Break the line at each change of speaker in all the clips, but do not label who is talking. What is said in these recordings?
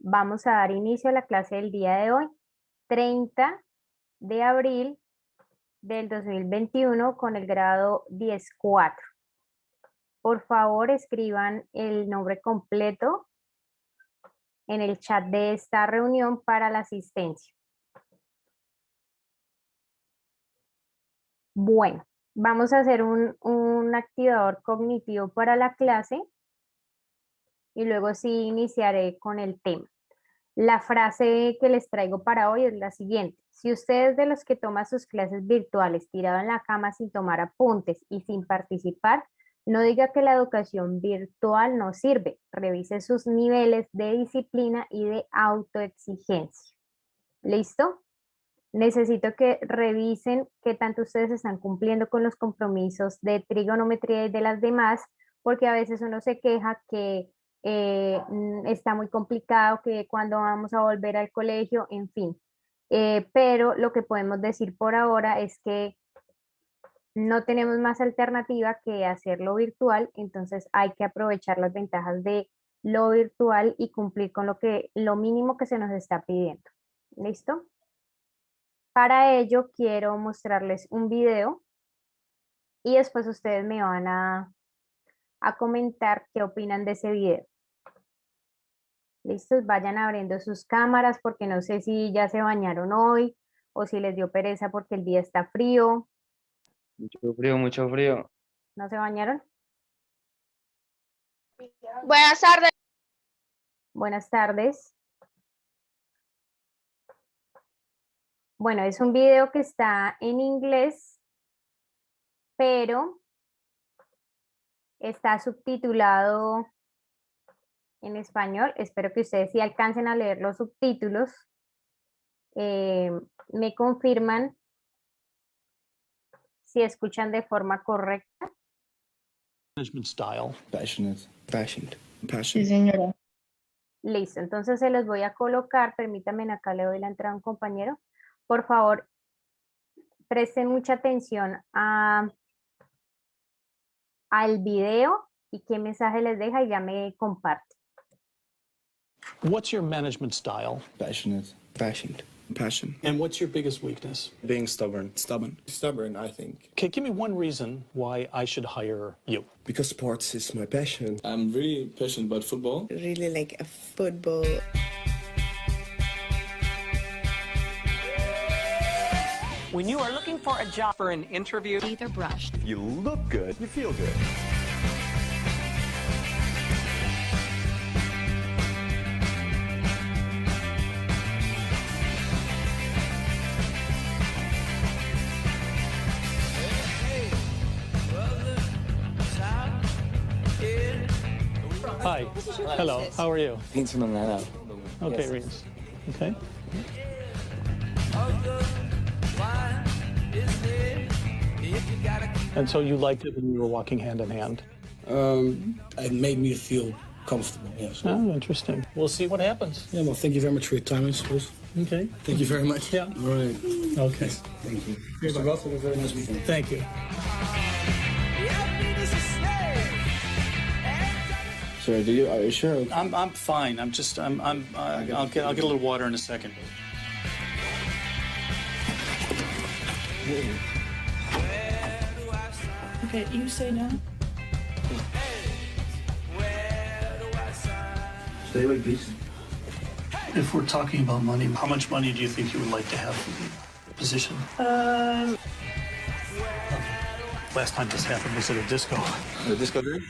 Vamos a dar inicio a la clase del día de hoy, 30 de abril del 2021 con el grado 10-4. Por favor, escriban el nombre completo en el chat de esta reunión para la asistencia. Bueno, vamos a hacer un activador cognitivo para la clase y luego sí iniciaré con el tema. La frase que les traigo para hoy es la siguiente. Si usted es de los que toma sus clases virtuales tirado en la cama sin tomar apuntes y sin participar, no diga que la educación virtual no sirve. Revise sus niveles de disciplina y de autoexigencia. ¿Listo? Necesito que revisen qué tanto ustedes están cumpliendo con los compromisos de trigonometría y de las demás, porque a veces uno se queja que está muy complicado, que cuando vamos a volver al colegio, en fin. Pero lo que podemos decir por ahora es que no tenemos más alternativa que hacerlo virtual, entonces hay que aprovechar las ventajas de lo virtual y cumplir con lo mínimo que se nos está pidiendo. ¿Listo? Para ello quiero mostrarles un video y después ustedes me van a comentar qué opinan de ese video. ¿Listos? Vayan abriendo sus cámaras porque no sé si ya se bañaron hoy o si les dio pereza porque el día está frío.
Mucho frío, mucho frío.
¿No se bañaron?
Buenas tardes.
Buenas tardes. Bueno, es un video que está en inglés, pero está subtitulado en español. Espero que ustedes sí alcancen a leer los subtítulos. Me confirman si escuchan de forma correcta.
Management style.
Passionate. Passion.
Sí, señora.
Listo, entonces se los voy a colocar. Permítanme, acá le doy la entrada a un compañero. Por favor, presten mucha atención al video y qué mensaje les deja y ya me comparte.
What's your management style?
Passionate. Passionate. Passion.
And what's your biggest weakness?
Being stubborn. Stubborn. Stubborn, I think.
Okay, give me one reason why I should hire you.
Because sports is my passion.
I'm really passionate about football.
Really like a football.
When you are looking for a job for an interview,
teeth are brushed.
You look good, you feel good.
Hi. Hello. How are you?
Pienso en nada.
Okay, Reeves. Okay. And so you liked it when we were walking hand in hand?
It made me feel comfortable, yes.
Oh, interesting. We'll see what happens.
Yeah, well, thank you very much for your time, I suppose.
Okay.
Thank you very much.
Yeah.
All right.
Okay.
Thank you. Mr. Roth, have a very nice weekend.
Thank you.
Sir, are you sure?
I'm fine. I'll get a little water in a second.
Okay, you say no?
Stay away, please.
If we're talking about money, how much money do you think you would like to have for the position? Last time this happened was at a disco.
The disco drink?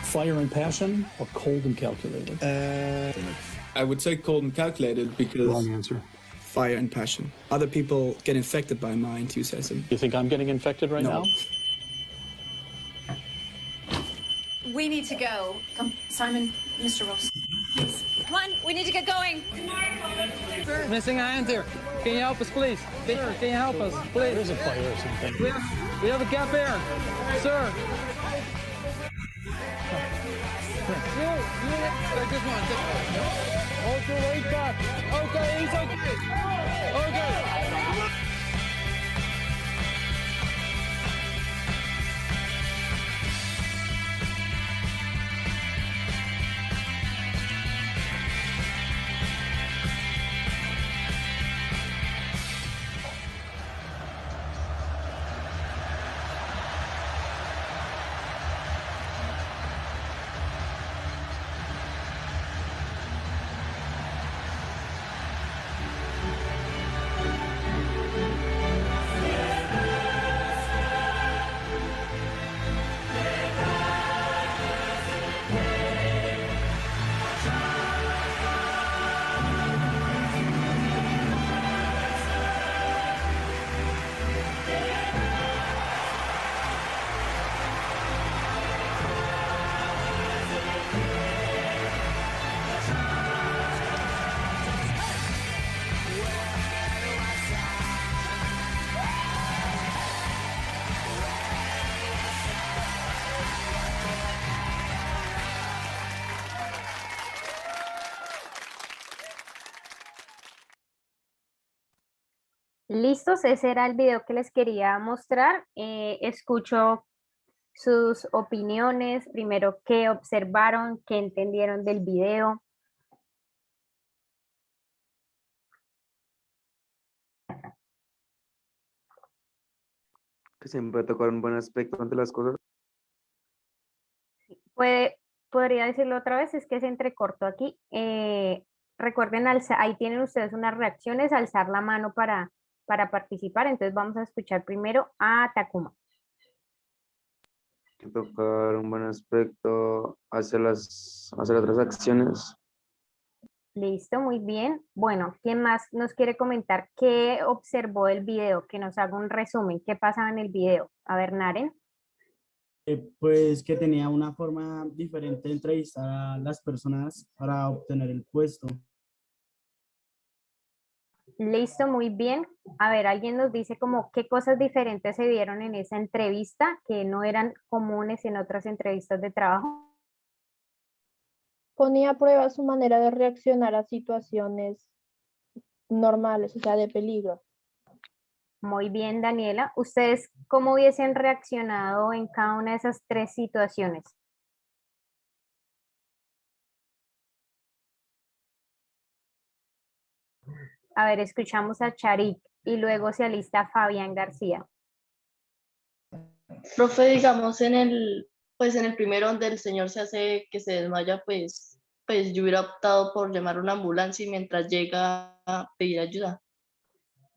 Fire and passion or cold and calculated?
I would say cold and calculated because
Wrong answer.
Fire and passion. Other people get infected by my enthusiasm.
You think I'm getting infected right
No.
now?
We need to go. Come, Simon, Mr. Ross. Come on, we need to get going.
missing a hand here. Can you help us, please? Sir, can you help us, please?
There's a fire or something.
We have a gap here, sir. Take this one. Okay, wait back. Okay, he's okay. Okay.
Listos, ese era el video que les quería mostrar. Escucho sus opiniones, primero qué observaron, qué entendieron del video.
Que siempre tocar un buen aspecto ante las cosas.
Podría decirlo otra vez, es que se entrecortó aquí. Recuerden, ahí tienen ustedes unas reacciones, alzar la mano para participar. Entonces vamos a escuchar primero a Takuma.
Que tocar un buen aspecto hacia las otras acciones.
Listo, muy bien. Bueno, ¿quién más nos quiere comentar qué observó del video? Que nos haga un resumen. ¿Qué pasaba en el video? A ver, Naren.
Pues que tenía una forma diferente de entrevistar a las personas para obtener el puesto.
Listo, muy bien. A ver, alguien nos dice como qué cosas diferentes se vieron en esa entrevista que no eran comunes en otras entrevistas de trabajo.
Ponía a prueba su manera de reaccionar a situaciones normales, o sea, de peligro.
Muy bien, Daniela. ¿Ustedes cómo hubiesen reaccionado en cada una de esas tres situaciones? A ver, escuchamos a Charik y luego se alista Fabián García.
Profe, digamos pues en el primero donde el señor se hace que se desmaya, pues yo hubiera optado por llamar a una ambulancia y mientras llega a pedir ayuda.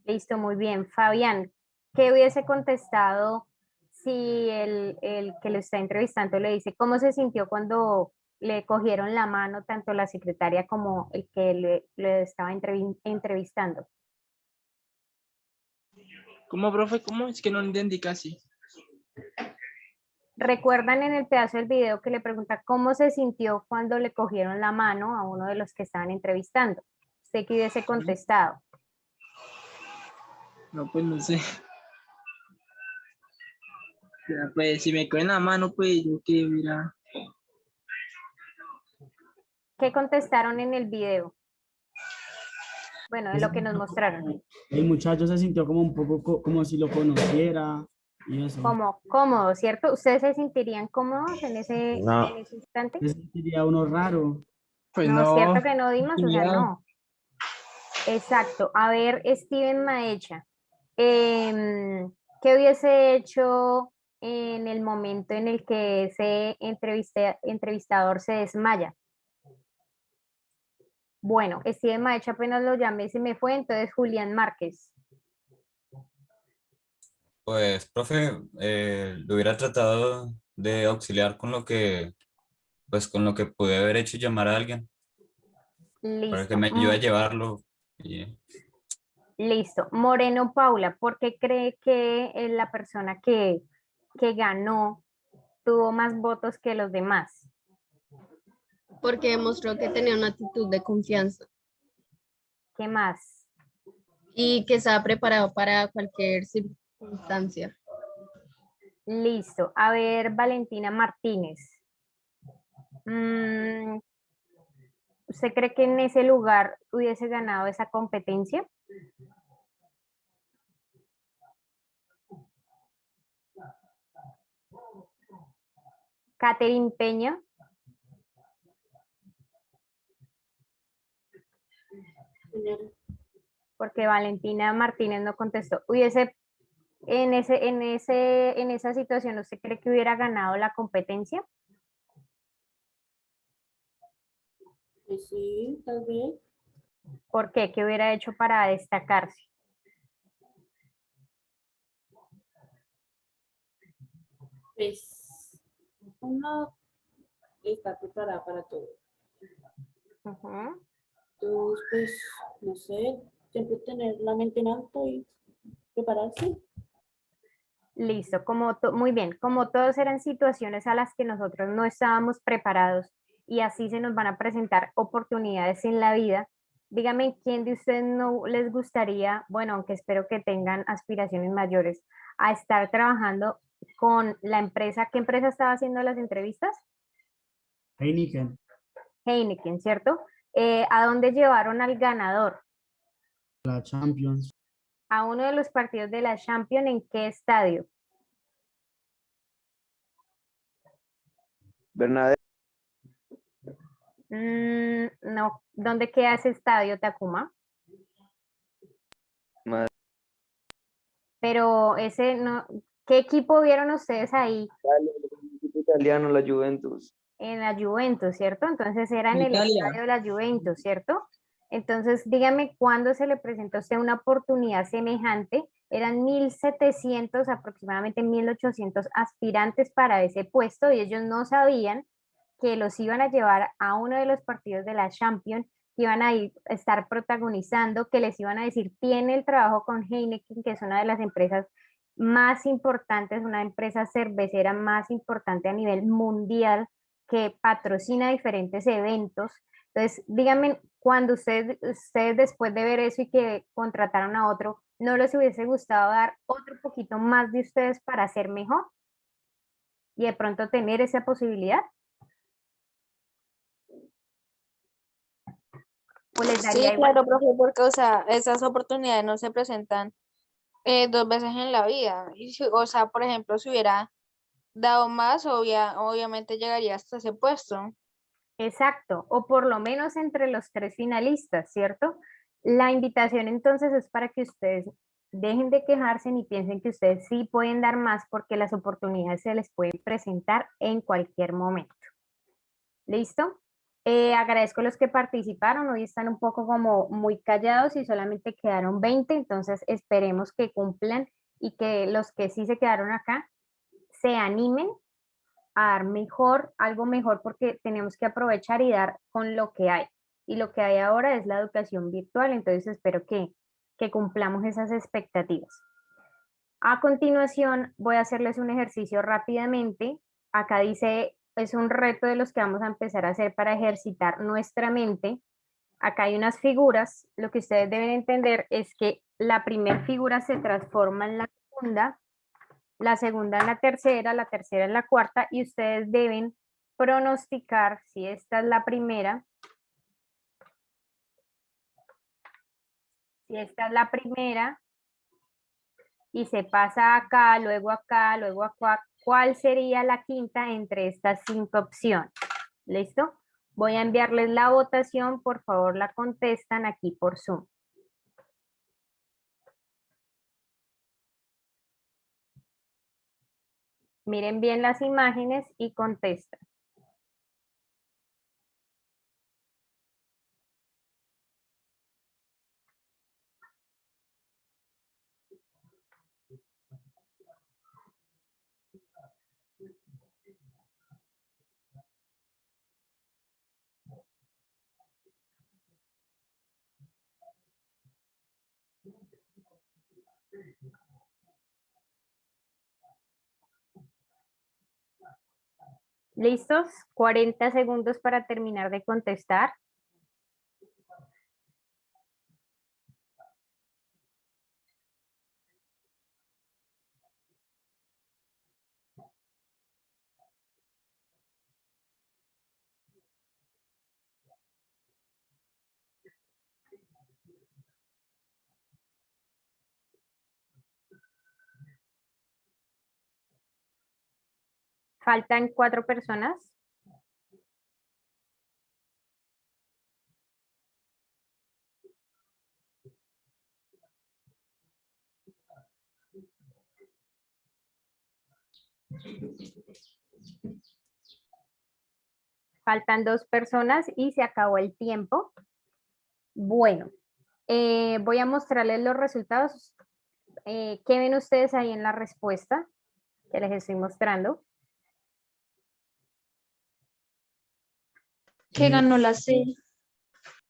Listo, muy bien. Fabián, ¿qué hubiese contestado si el que lo está entrevistando le dice cómo se sintió cuando le cogieron la mano tanto la secretaria como el que le estaba entrevistando?
¿Cómo, profe? ¿Cómo? Es que no entendí casi.
¿Recuerdan en el pedazo del video que le pregunta cómo se sintió cuando le cogieron la mano a uno de los que estaban entrevistando? ¿Usted qué hubiese contestado?
No, pues no sé. Ya, pues si me cogen la mano, pues yo que mira.
¿Qué contestaron en el video? Bueno, de lo que nos mostraron.
El muchacho se sintió como un poco como si lo conociera y eso.
Como cómodo, ¿cierto? ¿Ustedes se sentirían cómodos en ese instante?
Se sentiría uno raro.
Pues
no,
no.
¿cierto que no, Dimas? O sea, no. Exacto. A ver, Steven Maecha, ¿qué hubiese hecho en el momento en el que ese entrevistador se desmaya? Bueno, Steven Maecha apenas lo llamé, se me fue, entonces Julián Márquez.
Pues, profe, lo hubiera tratado de auxiliar con lo que pude haber hecho, llamar a alguien para que
Listo.
me ayude a llevarlo.
Listo. Moreno Paula, ¿por qué cree que la persona que ganó tuvo más votos que los demás?
Porque demostró que tenía una actitud de confianza.
¿Qué más?
Y que estaba preparado para cualquier circunstancia.
Listo. A ver, Valentina Martínez. ¿Usted cree que en ese lugar hubiese ganado esa competencia? Catherine Peña. Porque Valentina Martínez no contestó. En esa situación, ¿usted cree que hubiera ganado la competencia?
Pues sí, tal vez.
¿Por qué? ¿Qué hubiera hecho para destacarse?
Pues uno está preparada para todo. Entonces, pues, no sé, siempre tener la mente en alto y prepararse.
Listo, muy bien, como todos eran situaciones a las que nosotros no estábamos preparados y así se nos van a presentar oportunidades en la vida, dígame quién de ustedes no les gustaría, bueno, aunque espero que tengan aspiraciones mayores, a estar trabajando con la empresa. ¿Qué empresa estaba haciendo las entrevistas?
Heineken.
Heineken, ¿cierto? ¿A dónde llevaron al ganador?
La Champions.
a uno de los partidos de la Champions, ¿en qué estadio?
Bernabéu.
No, ¿dónde queda ese estadio, Takuma?
Madrid.
Pero ese no, ¿qué equipo vieron ustedes ahí?
El equipo italiano, la Juventus.
En la Juventus, ¿cierto? Entonces era en el
Italia.
estadio de la Juventus, ¿cierto? Entonces, dígame cuándo se le presentó a usted una oportunidad semejante. Eran 1.700, aproximadamente 1.800 aspirantes para ese puesto y ellos no sabían que los iban a llevar a uno de los partidos de la Champions, que iban a estar protagonizando, que les iban a decir, tiene el trabajo con Heineken, que es una de las empresas más importantes, una empresa cervecera más importante a nivel mundial, que patrocina diferentes eventos. Entonces, díganme, cuando ustedes después de ver eso y que contrataron a otro, ¿no les hubiese gustado dar otro poquito más de ustedes para ser mejor? Y de pronto tener esa posibilidad. ¿O les daría
Sí,
igual?
claro, profe, porque, o sea, esas oportunidades no se presentan dos veces en la vida. Y o sea, por ejemplo, si hubiera dado más, obviamente llegaría hasta ese puesto.
Exacto, o por lo menos entre los 3 finalistas, ¿cierto? La invitación entonces es para que ustedes dejen de quejarse y piensen que ustedes sí pueden dar más porque las oportunidades se les pueden presentar en cualquier momento. ¿Listo? Agradezco a los que participaron, hoy están un poco como muy callados y solamente quedaron 20, entonces esperemos que cumplan y que los que sí se quedaron acá se animen a dar mejor, algo mejor, porque tenemos que aprovechar y dar con lo que hay. Y lo que hay ahora es la educación virtual, entonces espero que cumplamos esas expectativas. A continuación, voy a hacerles un ejercicio rápidamente. Acá dice, es un reto de los que vamos a empezar a hacer para ejercitar nuestra mente. Acá hay unas figuras. Lo que ustedes deben entender es que la primera figura se transforma en la segunda en la tercera en la cuarta, y ustedes deben pronosticar si esta es la primera, y se pasa acá, luego acá, luego acá, ¿cuál sería la quinta entre estas 5 opciones? ¿Listo? Voy a enviarles la votación, por favor la contestan aquí por Zoom. Miren bien las imágenes y contestan. ¿Listos? 40 segundos para terminar de contestar. Faltan 4 personas. Faltan 2 personas y se acabó el tiempo. Bueno, voy a mostrarles los resultados. ¿Qué ven ustedes ahí en la respuesta que les estoy mostrando?
Que ganó la C.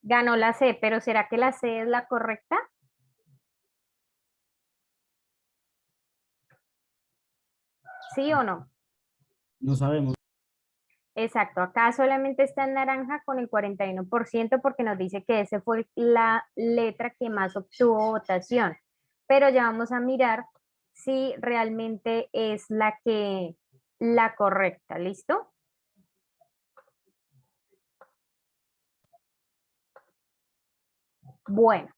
Ganó la C, pero ¿será que la C es la correcta? ¿Sí o no?
No sabemos.
Exacto, acá solamente está en naranja con el 41% porque nos dice que esa fue la letra que más obtuvo votación. Pero ya vamos a mirar si realmente es la correcta, ¿listo? Bueno,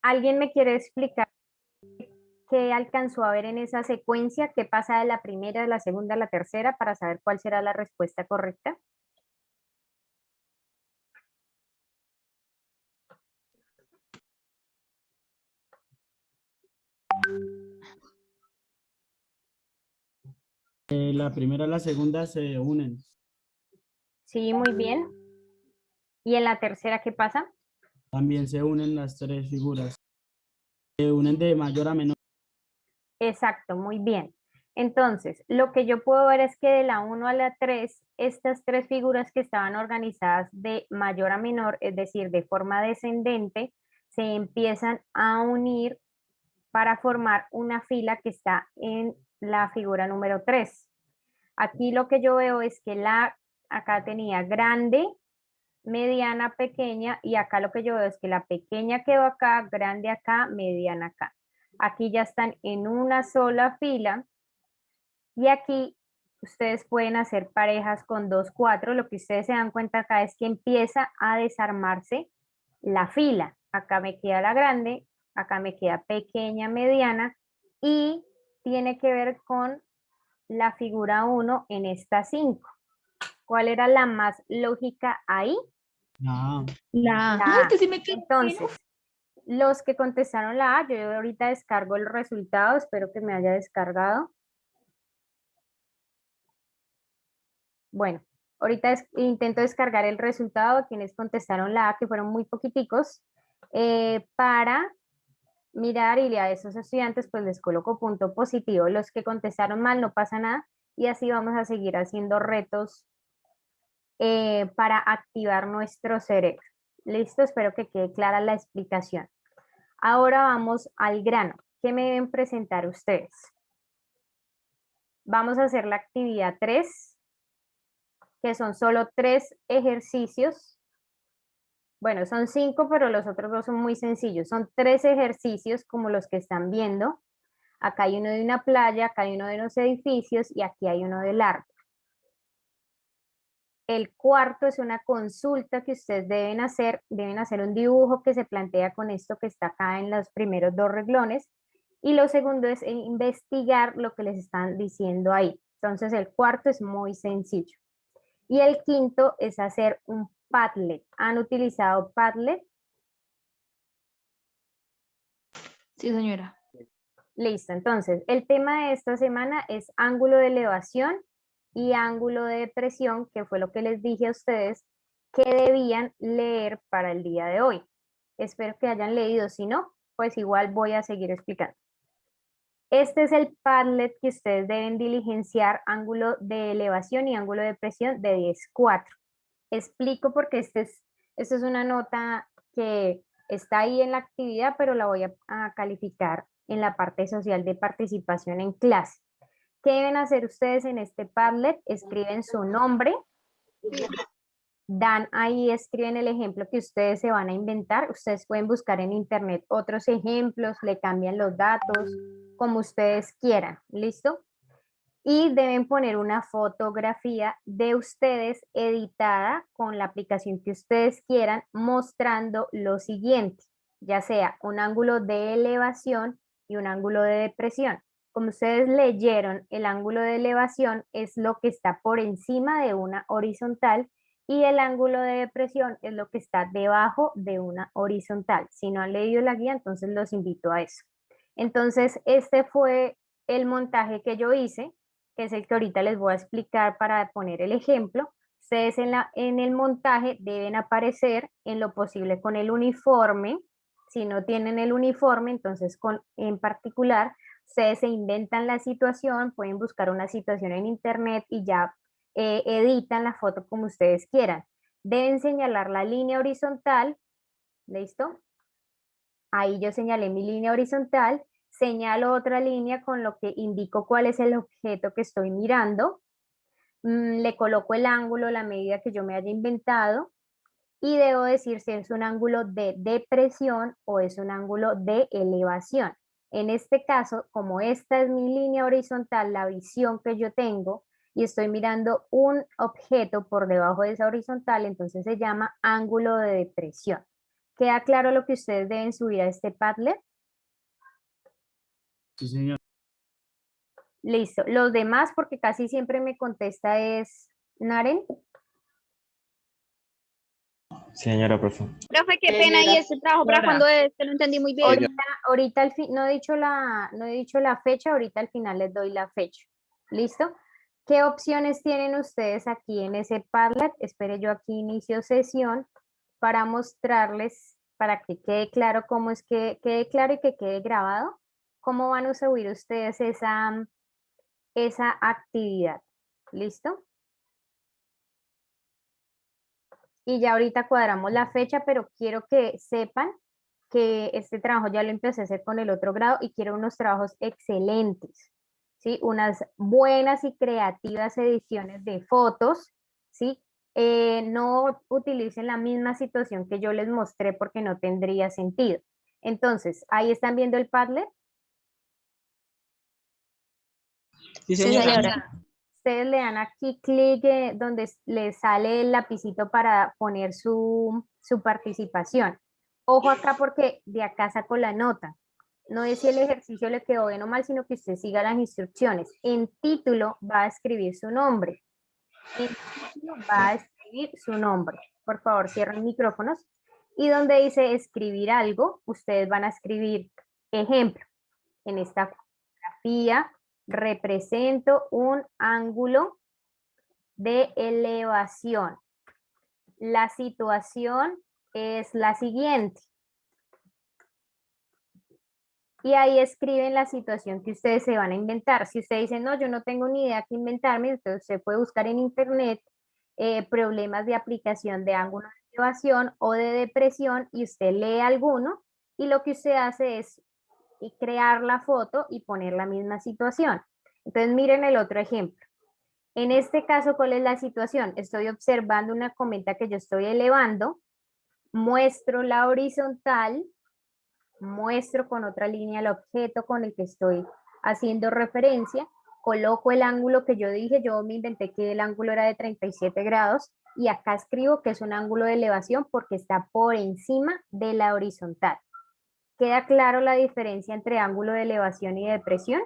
¿Alguien me quiere explicar qué alcanzó a ver en esa secuencia? ¿Qué pasa de la primera, de la segunda a la tercera para saber cuál será la respuesta correcta?
La primera y la segunda se unen.
Sí, muy bien. ¿Y en la tercera qué pasa?
También se unen las tres figuras. Se unen de mayor a menor.
Exacto, muy bien. Entonces, lo que yo puedo ver es que de la 1 a la 3, estas tres figuras que estaban organizadas de mayor a menor, es decir, de forma descendente, se empiezan a unir para formar una fila que está en la figura número 3. Aquí lo que yo veo es que acá tenía grande, mediana, pequeña, y acá lo que yo veo es que la pequeña quedó acá, grande acá, mediana acá. Aquí ya están en una sola fila y aquí ustedes pueden hacer parejas con 2, 4. Lo que ustedes se dan cuenta acá es que empieza a desarmarse la fila. Acá me queda la grande, acá me queda pequeña, mediana y tiene que ver con la figura 1 en esta 5. ¿Cuál era la más lógica ahí?
No.
La A. Entonces, los que contestaron la A, yo ahorita descargo el resultado, espero que me haya descargado. Bueno, ahorita intento descargar el resultado de quienes contestaron la A, que fueron muy poquiticos, para mirar y a esos estudiantes pues les coloco punto positivo. Los que contestaron mal no pasa nada y así vamos a seguir haciendo retos para activar nuestro cerebro. Listo, espero que quede clara la explicación. Ahora vamos al grano. ¿Qué me deben presentar ustedes? Vamos a hacer la actividad 3, que son solo 3 ejercicios. Bueno, son 5, pero los otros 2 son muy sencillos. Son 3 ejercicios como los que están viendo. Acá hay uno de una playa, acá hay uno de unos edificios y aquí hay uno del árbol. El cuarto es una consulta que ustedes deben hacer un dibujo que se plantea con esto que está acá en los primeros 2 renglones. Y lo segundo es investigar lo que les están diciendo ahí. Entonces el cuarto es muy sencillo. Y el quinto es hacer un Padlet. ¿Han utilizado Padlet?
Sí, señora.
Listo, entonces el tema de esta semana es ángulo de elevación y ángulo de depresión, que fue lo que les dije a ustedes que debían leer para el día de hoy. Espero que hayan leído, si no, pues igual voy a seguir explicando. Este es el Padlet que ustedes deben diligenciar, ángulo de elevación y ángulo de depresión de 10-4. Explico porque esta es una nota que está ahí en la actividad, pero la voy a calificar en la parte social de participación en clase. ¿Qué deben hacer ustedes en este Padlet? Escriben su nombre, dan ahí, escriben el ejemplo que ustedes se van a inventar. Ustedes pueden buscar en internet otros ejemplos, le cambian los datos, como ustedes quieran, ¿listo? Y deben poner una fotografía de ustedes editada con la aplicación que ustedes quieran, mostrando lo siguiente, ya sea un ángulo de elevación y un ángulo de depresión. Como ustedes leyeron, el ángulo de elevación es lo que está por encima de una horizontal y el ángulo de depresión es lo que está debajo de una horizontal. Si no han leído la guía, entonces los invito a eso. Entonces, este fue el montaje que yo hice, que es el que ahorita les voy a explicar para poner el ejemplo. Ustedes en el montaje deben aparecer en lo posible con el uniforme. Si no tienen el uniforme, entonces en particular, ustedes se inventan la situación, pueden buscar una situación en internet y ya editan la foto como ustedes quieran. Deben señalar la línea horizontal, ¿listo? Ahí yo señalé mi línea horizontal, señalo otra línea con lo que indico cuál es el objeto que estoy mirando, le coloco el ángulo, la medida que yo me haya inventado y debo decir si es un ángulo de depresión o es un ángulo de elevación. En este caso, como esta es mi línea horizontal, la visión que yo tengo, y estoy mirando un objeto por debajo de esa horizontal, entonces se llama ángulo de depresión. ¿Queda claro lo que ustedes deben subir a este Padlet?
Sí, señor.
Listo. Los demás, porque casi siempre me contesta es Naren.
Señora, profe.
Profe, qué pena, ¿y este trabajo para cuándo es? Que no entendí muy bien.
Ahorita al fin, no he dicho la fecha, ahorita al final les doy la fecha. ¿Listo? ¿Qué opciones tienen ustedes aquí en ese Padlet? Espere, yo aquí inicio sesión para mostrarles, para que quede claro cómo es que quede claro y que quede grabado, cómo van a subir ustedes esa actividad. ¿Listo? Y ya ahorita cuadramos la fecha, pero quiero que sepan que este trabajo ya lo empecé a hacer con el otro grado y quiero unos trabajos excelentes, ¿sí? Unas buenas y creativas ediciones de fotos, ¿sí? No utilicen la misma situación que yo les mostré porque no tendría sentido. Entonces, ahí están viendo el Padlet.
Sí, señora.
Ustedes le dan aquí clic donde les sale el lapicito para poner su participación. Ojo acá porque de acá saco la nota. No es si el ejercicio le quedó bien o mal, sino que usted siga las instrucciones. En título va a escribir su nombre. En título va a escribir su nombre. Por favor, cierren micrófonos. Y donde dice escribir algo, ustedes van a escribir ejemplo. En esta fotografía represento un ángulo de elevación. La situación es la siguiente. Y ahí escriben la situación que ustedes se van a inventar. Si ustedes dicen, no, yo no tengo ni idea qué inventarme, entonces usted puede buscar en internet problemas de aplicación de ángulo de elevación o de depresión y usted lee alguno y lo que usted hace es crear la foto y poner la misma situación. Entonces miren el otro ejemplo. En este caso, ¿cuál es la situación? Estoy observando una cometa que yo estoy elevando, muestro la horizontal, muestro con otra línea el objeto con el que estoy haciendo referencia, coloco el ángulo que yo dije, yo me inventé que el ángulo era de 37 grados y acá escribo que es un ángulo de elevación porque está por encima de la horizontal. ¿Queda claro la diferencia entre ángulo de elevación y de depresión?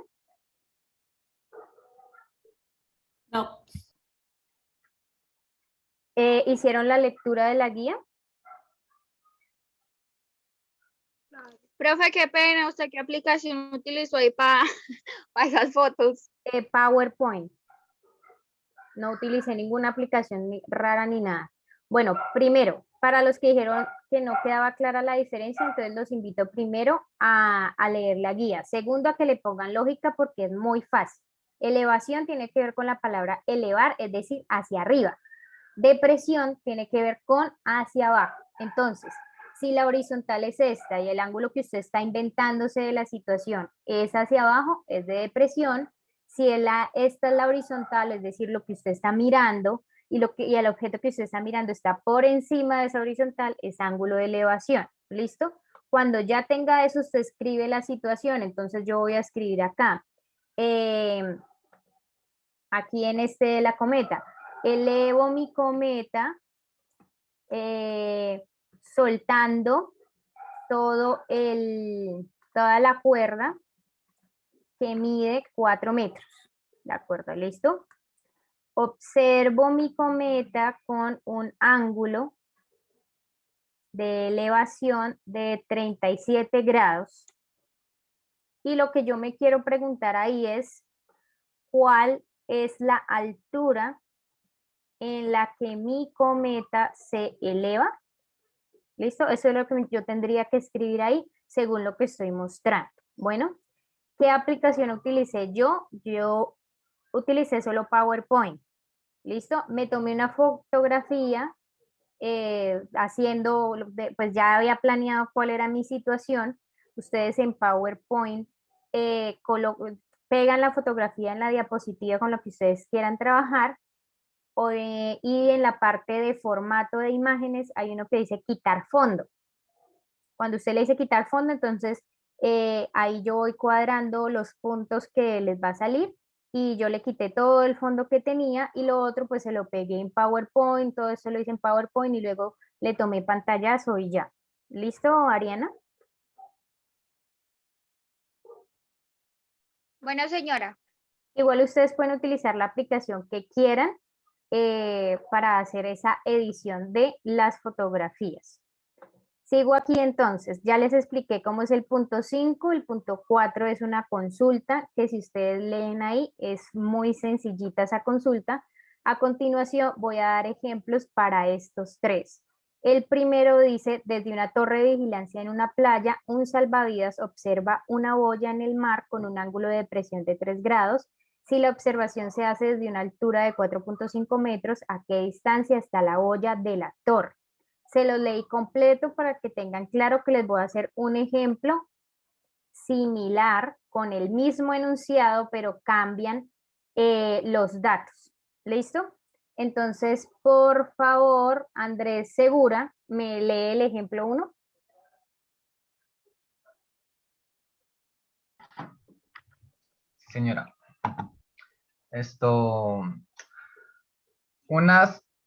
No.
¿Hicieron la lectura de la guía?
Profe, qué pena, ¿usted qué aplicación utilizó ahí para esas fotos?
PowerPoint. No utilicé ninguna aplicación rara ni nada. Bueno, primero, para los que dijeron que no quedaba clara la diferencia, entonces los invito primero a leer la guía. Segundo, a que le pongan lógica porque es muy fácil. Elevación tiene que ver con la palabra elevar, es decir, hacia arriba. Depresión tiene que ver con hacia abajo. Entonces, si la horizontal es esta y el ángulo que usted está inventándose de la situación es hacia abajo, es de depresión. Si esta es la horizontal, es decir, lo que usted está mirando y el objeto que usted está mirando está por encima de esa horizontal, es ángulo de elevación. ¿Listo? Cuando ya tenga eso, usted escribe la situación. Entonces yo voy a escribir acá. Aquí en de la cometa. Elevo mi cometa soltando toda la cuerda que mide 4 metros. ¿De acuerdo? ¿Listo? Observo mi cometa con un ángulo de elevación de 37 grados. Y lo que yo me quiero preguntar ahí es, ¿cuál es la altura en la que mi cometa se eleva? ¿Listo? Eso es lo que yo tendría que escribir ahí según lo que estoy mostrando. Bueno, ¿qué aplicación utilicé yo? Yo utilicé solo PowerPoint. ¿Listo? Me tomé una fotografía pues ya había planeado cuál era mi situación. Ustedes en PowerPoint pegan la fotografía en la diapositiva con lo que ustedes quieran trabajar. Y en la parte de formato de imágenes hay uno que dice quitar fondo. Cuando usted le dice quitar fondo, entonces ahí yo voy cuadrando los puntos que les va a salir y yo le quité todo el fondo que tenía y lo otro pues se lo pegué en PowerPoint, todo eso lo hice en PowerPoint y luego le tomé pantallazo y ya. ¿Listo, Ariana?
Bueno, señora.
Igual ustedes pueden utilizar la aplicación que quieran para hacer esa edición de las fotografías. Sigo aquí entonces, ya les expliqué cómo es el punto 5, el punto 4 es una consulta que si ustedes leen ahí es muy sencillita esa consulta. A continuación voy a dar ejemplos para estos tres. El primero dice, desde una torre de vigilancia en una playa, un salvavidas observa una boya en el mar con un ángulo de presión de 3 grados. Si la observación se hace desde una altura de 4.5 metros, ¿a qué distancia está la boya de la torre? Se los leí completo para que tengan claro que les voy a hacer un ejemplo similar con el mismo enunciado, pero cambian los datos. ¿Listo? Entonces, por favor, Andrés Segura, ¿me lee el ejemplo 1?
Señora,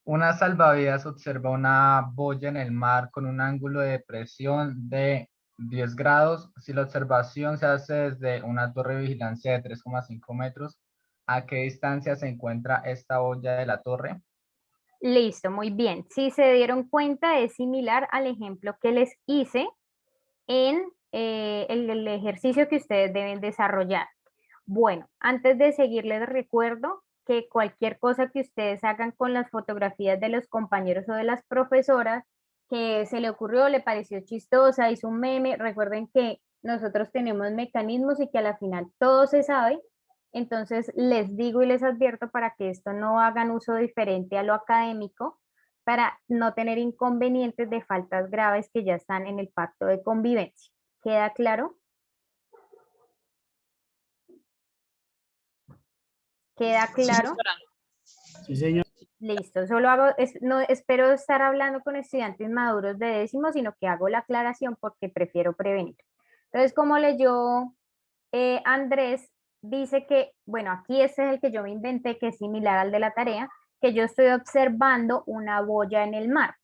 una salvavidas observa una boya en el mar con un ángulo de presión de 10 grados. Si la observación se hace desde una torre de vigilancia de 3,5 metros, ¿a qué distancia se encuentra esta boya de la torre?
Listo, muy bien. Si se dieron cuenta, es similar al ejemplo que les hice en el ejercicio que ustedes deben desarrollar. Bueno, antes de seguir les recuerdo que cualquier cosa que ustedes hagan con las fotografías de los compañeros o de las profesoras que se le ocurrió, le pareció chistosa, hizo un meme, recuerden que nosotros tenemos mecanismos y que a la final todo se sabe. Entonces les digo y les advierto para que esto no hagan uso diferente a lo académico, para no tener inconvenientes de faltas graves que ya están en el pacto de convivencia. ¿Queda claro? ¿Queda claro?
Sí, señor.
Listo, solo hago, no espero estar hablando con estudiantes maduros de décimo, sino que hago la aclaración porque prefiero prevenir. Entonces, como leyó Andrés, dice que, bueno, aquí este es el que yo me inventé, que es similar al de la tarea, que yo estoy observando una boya en el mar.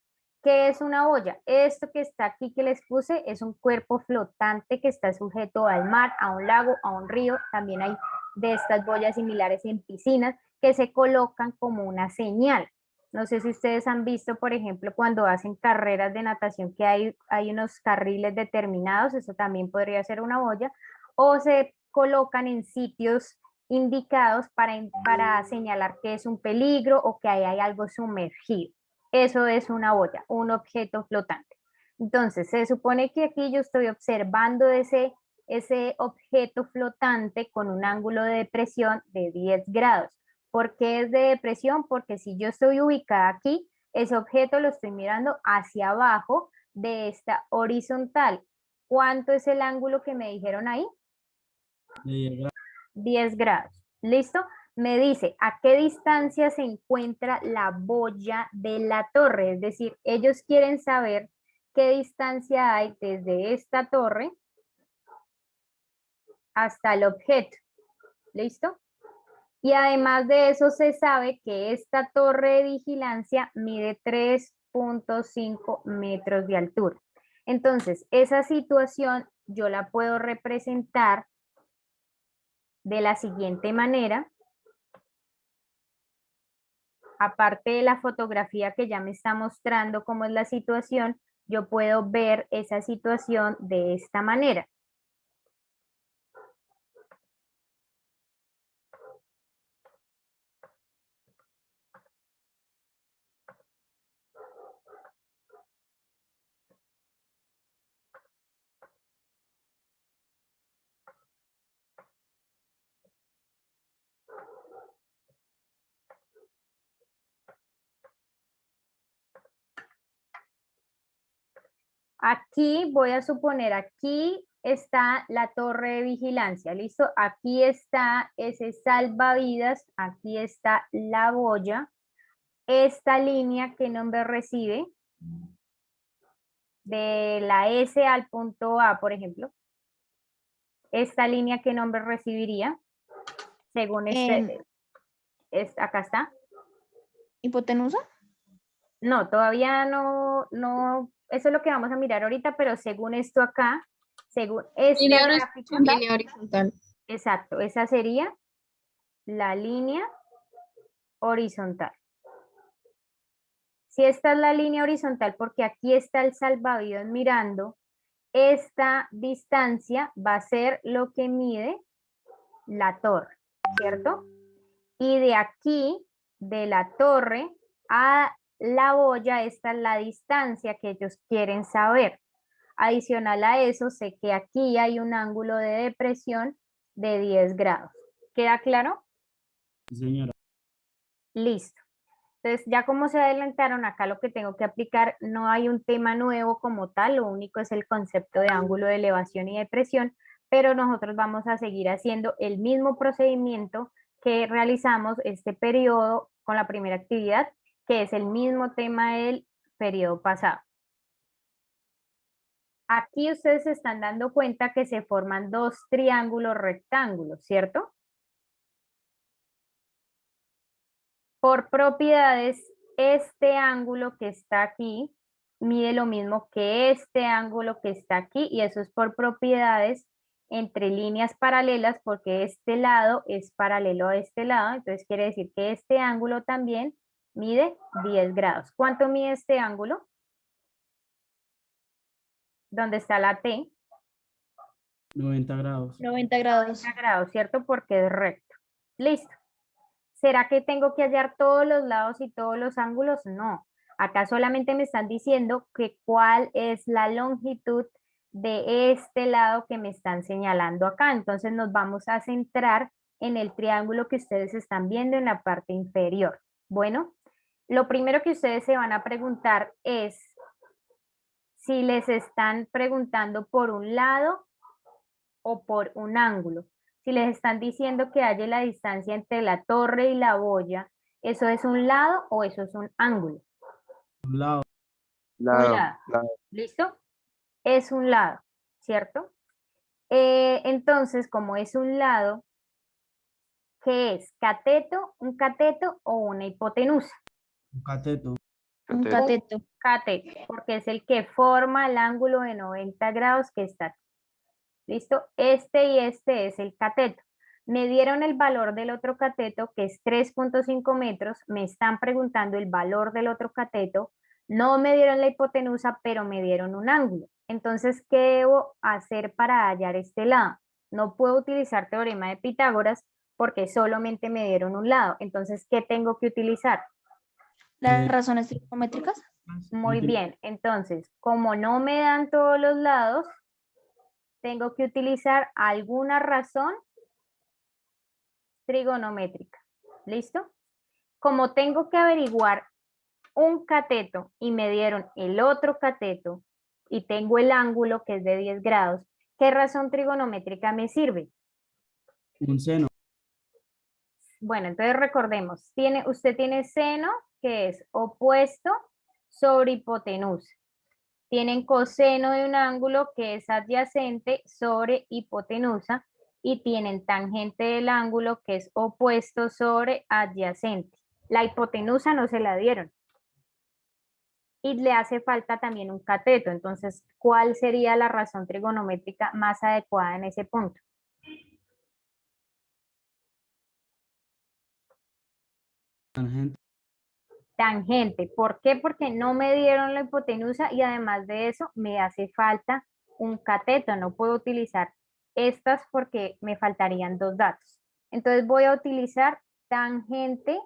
¿Qué es una boya? Esto que está aquí que les puse es un cuerpo flotante que está sujeto al mar, a un lago, a un río. También hay de estas boyas similares en piscinas que se colocan como una señal. No sé si ustedes han visto, por ejemplo, cuando hacen carreras de natación que hay unos carriles determinados, eso también podría ser una boya, o se colocan en sitios indicados para señalar que es un peligro o que ahí hay algo sumergido. Eso es una boya, un objeto flotante. Entonces, se supone que aquí yo estoy observando ese objeto flotante con un ángulo de depresión de 10 grados. ¿Por qué es de depresión? Porque si yo estoy ubicada aquí, ese objeto lo estoy mirando hacia abajo de esta horizontal. ¿Cuánto es el ángulo que me dijeron ahí? 10 grados. ¿Listo? Me dice a qué distancia se encuentra la boya de la torre. Es decir, ellos quieren saber qué distancia hay desde esta torre hasta el objeto. ¿Listo? Y además de eso se sabe que esta torre de vigilancia mide 3.5 metros de altura. Entonces, esa situación yo la puedo representar de la siguiente manera. Aparte de la fotografía que ya me está mostrando cómo es la situación, yo puedo ver esa situación de esta manera. Aquí voy a suponer, aquí está la torre de vigilancia, ¿listo? Aquí está ese salvavidas, aquí está la boya. Esta línea, ¿qué nombre recibe? De la S al punto A, por ejemplo. Esta línea, ¿qué nombre recibiría? Según acá está.
¿Hipotenusa?
No, todavía no, eso es lo que vamos a mirar ahorita, pero según esto acá, según esta gráfica,
Línea horizontal.
exacto, esa sería la línea horizontal. Si esta es la línea horizontal, porque aquí está el salvavidas mirando, esta distancia va a ser lo que mide la torre, ¿cierto? Y de aquí, de la torre a la boya, esta es la distancia que ellos quieren saber. Adicional a eso, sé que aquí hay un ángulo de depresión de 10 grados. ¿Queda claro?
Sí, señora.
Listo. Entonces, ya como se adelantaron, acá lo que tengo que aplicar, no hay un tema nuevo como tal, lo único es el concepto de ángulo de elevación y depresión, pero nosotros vamos a seguir haciendo el mismo procedimiento que realizamos este periodo con la primera actividad, que es el mismo tema del periodo pasado. Aquí ustedes se están dando cuenta que se forman dos triángulos rectángulos, ¿cierto? Por propiedades, este ángulo que está aquí mide lo mismo que este ángulo que está aquí, y eso es por propiedades entre líneas paralelas, porque este lado es paralelo a este lado, entonces quiere decir que este ángulo también mide 10 grados. ¿Cuánto mide este ángulo? ¿Dónde está la T?
90 grados.
90 grados.
90 grados, ¿cierto? Porque es recto. Listo. ¿Será que tengo que hallar todos los lados y todos los ángulos? No. Acá solamente me están diciendo que cuál es la longitud de este lado que me están señalando acá. Entonces nos vamos a centrar en el triángulo que ustedes están viendo en la parte inferior. Bueno, lo primero que ustedes se van a preguntar es si les están preguntando por un lado o por un ángulo. Si les están diciendo que halle la distancia entre la torre y la boya, ¿eso es un lado o eso es un ángulo?
Un lado.
Un lado. ¿Listo? Es un lado, ¿cierto? Entonces, como es un lado, ¿qué es? ¿Cateto, un cateto o una hipotenusa?
Un cateto.
Un cateto.
Cateto, porque es el que forma el ángulo de 90 grados que está aquí. ¿Listo? Este y este es el cateto. Me dieron el valor del otro cateto, que es 3.5 metros. Me están preguntando el valor del otro cateto. No me dieron la hipotenusa, pero me dieron un ángulo. Entonces, ¿qué debo hacer para hallar este lado? No puedo utilizar teorema de Pitágoras porque solamente me dieron un lado. Entonces, ¿qué tengo que utilizar?
Las razones trigonométricas.
Muy bien. Entonces, como no me dan todos los lados, tengo que utilizar alguna razón trigonométrica. ¿Listo? Como tengo que averiguar un cateto y me dieron el otro cateto y tengo el ángulo que es de 10 grados, ¿qué razón trigonométrica me sirve?
Un seno.
Bueno, entonces recordemos, usted tiene seno, que es opuesto sobre hipotenusa. Tienen coseno de un ángulo que es adyacente sobre hipotenusa y tienen tangente del ángulo que es opuesto sobre adyacente. La hipotenusa no se la dieron. Y le hace falta también un cateto. Entonces, ¿cuál sería la razón trigonométrica más adecuada en ese punto?
Tangente.
Tangente. ¿Por qué? Porque no me dieron la hipotenusa y además de eso me hace falta un cateto. No puedo utilizar estas porque me faltarían dos datos. Entonces voy a utilizar tangente,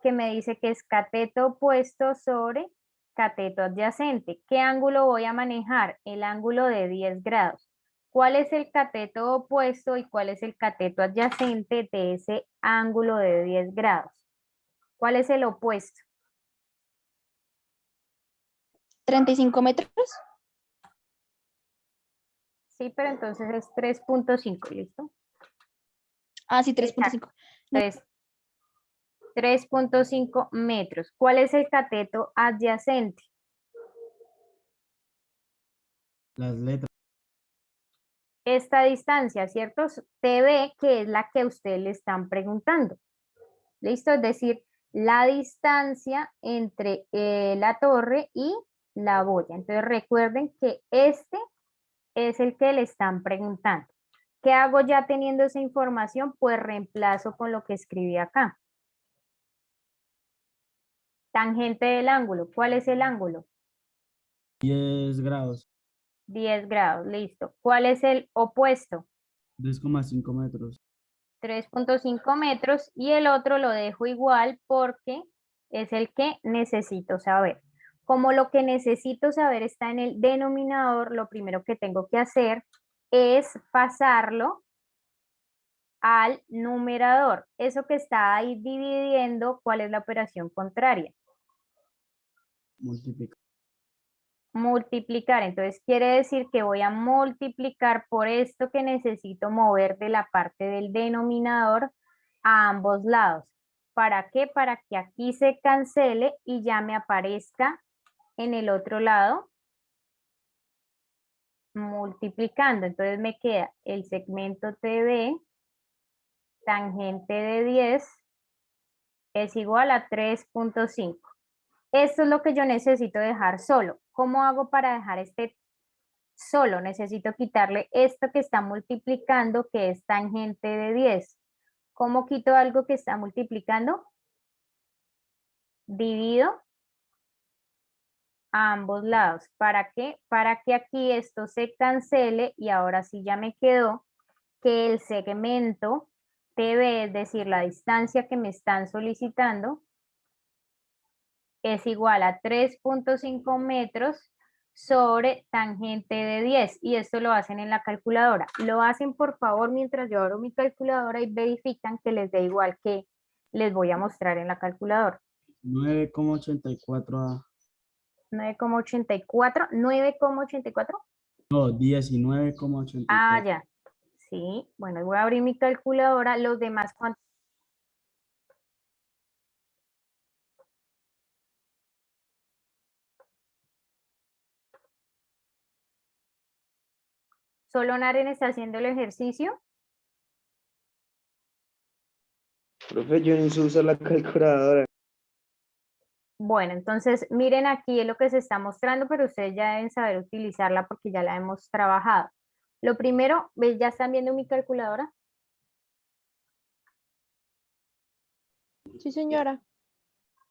que me dice que es cateto opuesto sobre cateto adyacente. ¿Qué ángulo voy a manejar? El ángulo de 10 grados. ¿Cuál es el cateto opuesto y cuál es el cateto adyacente de ese ángulo de 10 grados? ¿Cuál es el opuesto?
35 metros.
Sí, pero entonces es 3.5, ¿listo?
Ah, sí, 3.5.
3.5 metros. ¿Cuál es el cateto adyacente?
Las letras.
Esta distancia, ¿cierto? TB, que es la que a usted le están preguntando. ¿Listo? Es decir, la distancia entre la torre y la boya. Entonces recuerden que este es el que le están preguntando. ¿Qué hago ya teniendo esa información? Pues reemplazo con lo que escribí acá. Tangente del ángulo. ¿Cuál es el ángulo?
10 grados,
10 grados, listo. ¿Cuál es el opuesto?
3,5 metros.
3.5 metros y el otro lo dejo igual porque es el que necesito saber. Como lo que necesito saber está en el denominador, lo primero que tengo que hacer es pasarlo al numerador. Eso que está ahí dividiendo, ¿cuál es la operación contraria?
Multiplicar.
Multiplicar. Entonces quiere decir que voy a multiplicar por esto que necesito mover de la parte del denominador a ambos lados. ¿Para qué? Para que aquí se cancele y ya me aparezca en el otro lado multiplicando. Entonces me queda el segmento TB, tangente de 10 es igual a 3.5. Esto es lo que yo necesito dejar solo. ¿Cómo hago para dejar este solo? Necesito quitarle esto que está multiplicando, que es tangente de 10. ¿Cómo quito algo que está multiplicando? Divido a ambos lados. ¿Para qué? Para que aquí esto se cancele y ahora sí ya me quedó que el segmento TB, es decir, la distancia que me están solicitando, es igual a 3.5 metros sobre tangente de 10 y esto lo hacen en la calculadora. Lo hacen por favor mientras yo abro mi calculadora y verifican que les dé igual que les voy a mostrar en la calculadora.
9,84 a...
9,84, 9,84.
No, 19,84.
Ah, ya. Sí, bueno, voy a abrir mi calculadora. Los demás, ¿cuánto? ¿Solo Naren está haciendo el ejercicio?
Profe, yo no sé usar la calculadora.
Bueno, entonces miren aquí lo que se está mostrando, pero ustedes ya deben saber utilizarla porque ya la hemos trabajado. Lo primero, ¿ves? ¿Ya están viendo mi calculadora?
Sí, señora.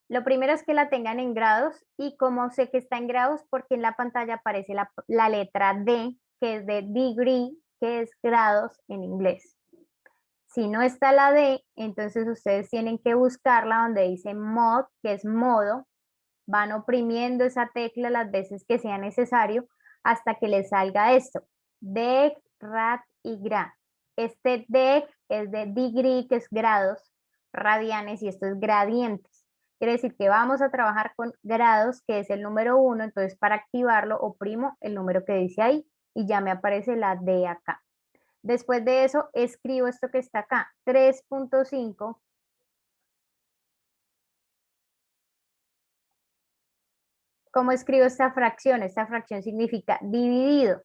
Lo primero es que la tengan en grados y como sé que está en grados porque en la pantalla aparece la letra D, que es de degree, que es grados en inglés. Si no está la D, entonces ustedes tienen que buscarla donde dice mod, que es modo. Van oprimiendo esa tecla las veces que sea necesario hasta que les salga esto. Deg, rad y gra. Este deg es de degree, que es grados, radianes, y esto es gradientes. Quiere decir que vamos a trabajar con grados, que es el número 1. Entonces para activarlo oprimo el número que dice ahí y ya me aparece la D acá. Después de eso, escribo esto que está acá, 3.5. ¿Cómo escribo esta fracción? Esta fracción significa dividido.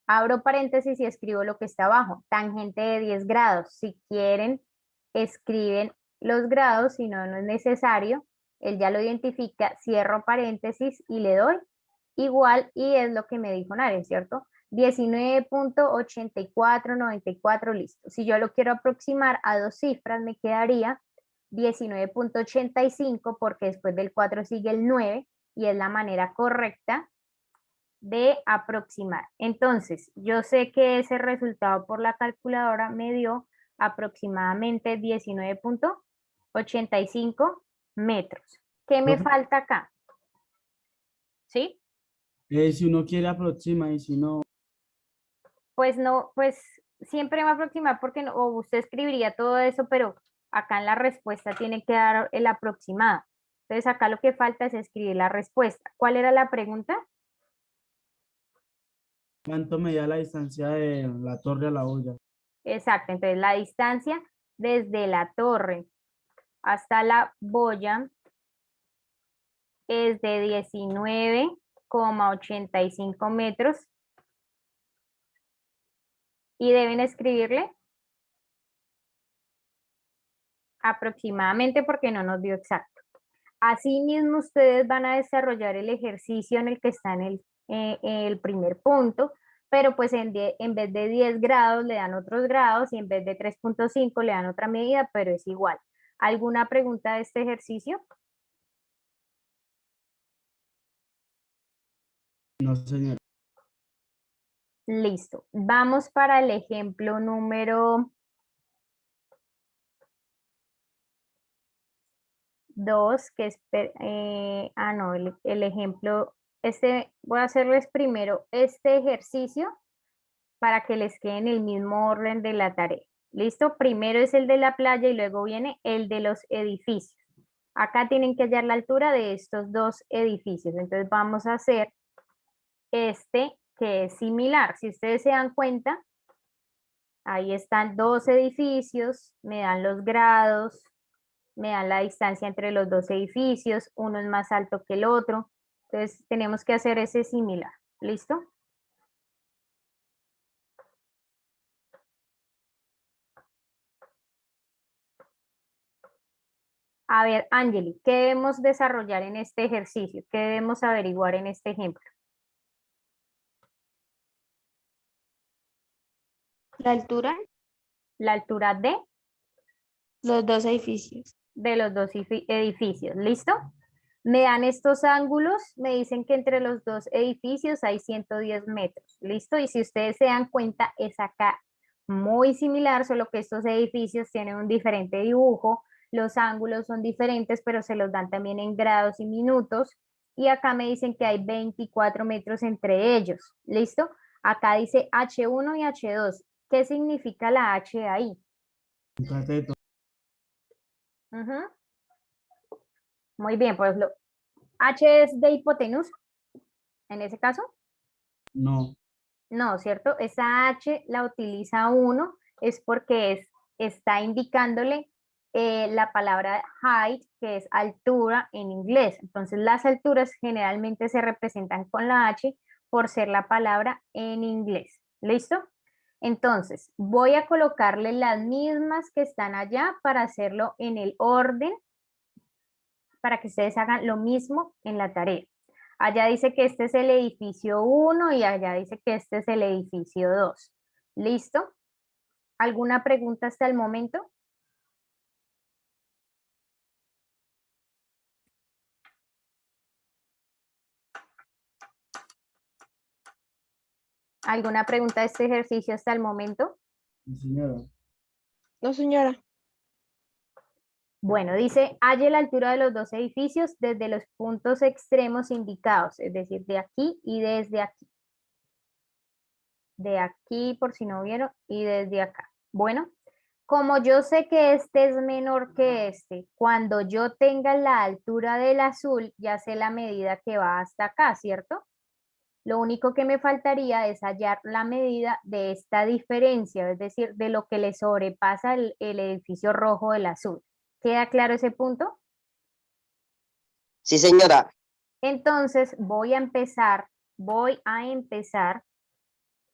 Abro paréntesis y escribo lo que está abajo, tangente de 10 grados. Si quieren, escriben los grados, si no, no es necesario. Él ya lo identifica, cierro paréntesis y le doy igual, y es lo que me dijo Naren, ¿cierto? 19.8494, listo. Si yo lo quiero aproximar a dos cifras, me quedaría 19.85, porque después del 4 sigue el 9, y es la manera correcta de aproximar. Entonces, yo sé que ese resultado por la calculadora me dio aproximadamente 19.85 metros. ¿Qué me falta acá? ¿Sí?
Si uno quiere aproxima y si no...
Pues no, pues siempre va a aproximar porque no, o usted escribiría todo eso, pero acá en la respuesta tiene que dar el aproximado. Entonces acá lo que falta es escribir la respuesta. ¿Cuál era la pregunta?
¿Cuánto medía la distancia de la torre a la olla?
Exacto, entonces la distancia desde la torre hasta la boya es de 19,85 metros. Y deben escribirle aproximadamente porque no nos dio exacto. Asimismo, ustedes van a desarrollar el ejercicio en el que está en el primer punto, pero pues en vez de 10 grados le dan otros grados y en vez de 3.5 le dan otra medida, pero es igual. ¿Alguna pregunta de este ejercicio?
No, señora.
Listo. Vamos para el ejemplo número 2, que es, no, el ejemplo, voy a hacerles primero este ejercicio para que les quede en el mismo orden de la tarea. ¿Listo? Primero es el de la playa y luego viene el de los edificios. Acá tienen que hallar la altura de estos dos edificios. Entonces vamos a hacer este que es similar. Si ustedes se dan cuenta, ahí están dos edificios, me dan los grados, me dan la distancia entre los dos edificios, uno es más alto que el otro. Entonces tenemos que hacer ese similar. ¿Listo? A ver, Angeli, ¿qué debemos desarrollar en este ejercicio? ¿Qué debemos averiguar en este ejemplo?
La altura.
La altura de
Los dos edificios.
de los dos edificios. ¿Listo? Me dan estos ángulos, me dicen que entre los dos edificios hay 110 metros. ¿Listo? Y si ustedes se dan cuenta, es acá muy similar, solo que estos edificios tienen un diferente dibujo. Los ángulos son diferentes, pero se los dan también en grados y minutos. Y acá me dicen que hay 24 metros entre ellos. ¿Listo? Acá dice H1 y H2. ¿Qué significa la H ahí? Muy bien, pues H es de hipotenusa, en ese caso.
No.
No, ¿cierto? Esa H la utiliza uno, es porque está indicándole la palabra height, que es altura en inglés. Entonces las alturas generalmente se representan con la H por ser la palabra en inglés. ¿Listo? Entonces voy a colocarle las mismas que están allá para hacerlo en el orden, para que ustedes hagan lo mismo en la tarea. Allá dice que este es el edificio 1 y allá dice que este es el edificio 2. ¿Listo? ¿Alguna pregunta hasta el momento? ¿Alguna pregunta de este ejercicio hasta el momento?
No, señora.
No, señora.
Bueno, dice, halle la altura de los dos edificios desde los puntos extremos indicados, es decir, de aquí y desde aquí. De aquí, por si no vieron, y desde acá. Bueno, como yo sé que este es menor que este, cuando yo tenga la altura del azul, ya sé la medida que va hasta acá, ¿cierto? Lo único que me faltaría es hallar la medida de esta diferencia, es decir, de lo que le sobrepasa el edificio rojo del azul. ¿Queda claro ese punto?
Sí, señora.
Entonces voy a empezar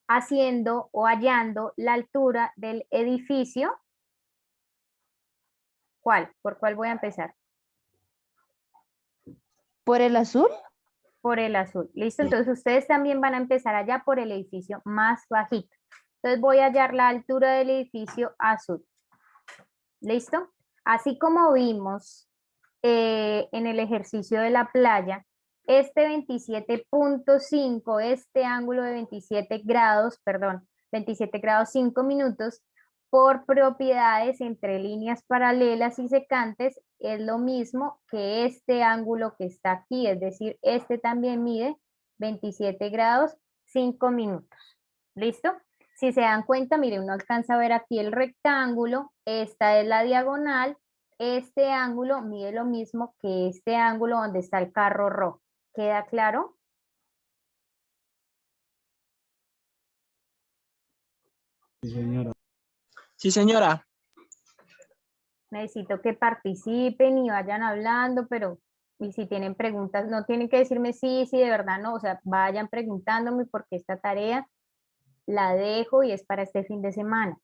haciendo o hallando la altura del edificio. ¿Cuál? ¿Por cuál voy a empezar?
¿Por el azul?
Por el azul. ¿Listo? Entonces ustedes también van a empezar allá por el edificio más bajito. Entonces voy a hallar la altura del edificio azul. ¿Listo? Así como vimos en el ejercicio de la playa, este 27.5, este ángulo de 27 grados 5 minutos, por propiedades entre líneas paralelas y secantes, es lo mismo que este ángulo que está aquí, es decir, este también mide 27 grados 5 minutos. ¿Listo? Si se dan cuenta, miren, uno alcanza a ver aquí el rectángulo, esta es la diagonal, este ángulo mide lo mismo que este ángulo donde está el carro rojo. ¿Queda claro?
Sí, señora.
Sí, señora.
Necesito que participen y vayan hablando, pero y si tienen preguntas, no tienen que decirme sí, de verdad no, o sea, vayan preguntándome porque esta tarea la dejo y es para este fin de semana.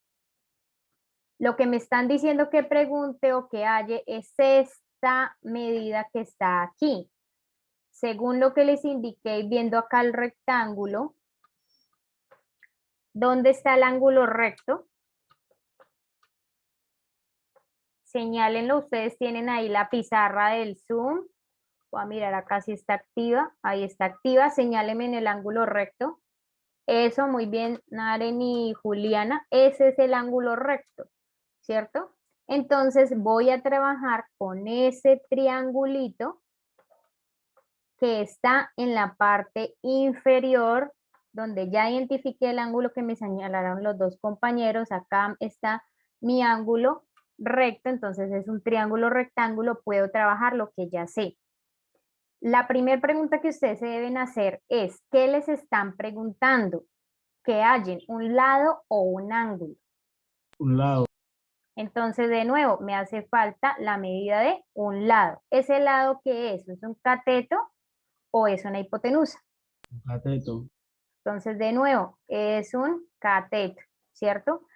Lo que me están diciendo que pregunte o que halle es esta medida que está aquí. Según lo que les indiqué, viendo acá el rectángulo, ¿dónde está el ángulo recto? Señálenlo, ustedes tienen ahí la pizarra del Zoom. Voy a mirar acá si está activa. Ahí está activa. Señálenme en el ángulo recto. Eso, muy bien, Naren y Juliana. Ese es el ángulo recto, ¿cierto? Entonces voy a trabajar con ese triangulito que está en la parte inferior, donde ya identifiqué el ángulo que me señalaron los dos compañeros. Acá está mi ángulo recto, entonces es un triángulo rectángulo, puedo trabajar lo que ya sé. La primera pregunta que ustedes se deben hacer es, ¿qué les están preguntando? Que hallen un lado o un ángulo.
Un lado.
Entonces, de nuevo, me hace falta la medida de un lado. ¿Ese lado qué es? ¿Es un cateto o es una hipotenusa?
Cateto.
Entonces, de nuevo, es un cateto, ¿cierto?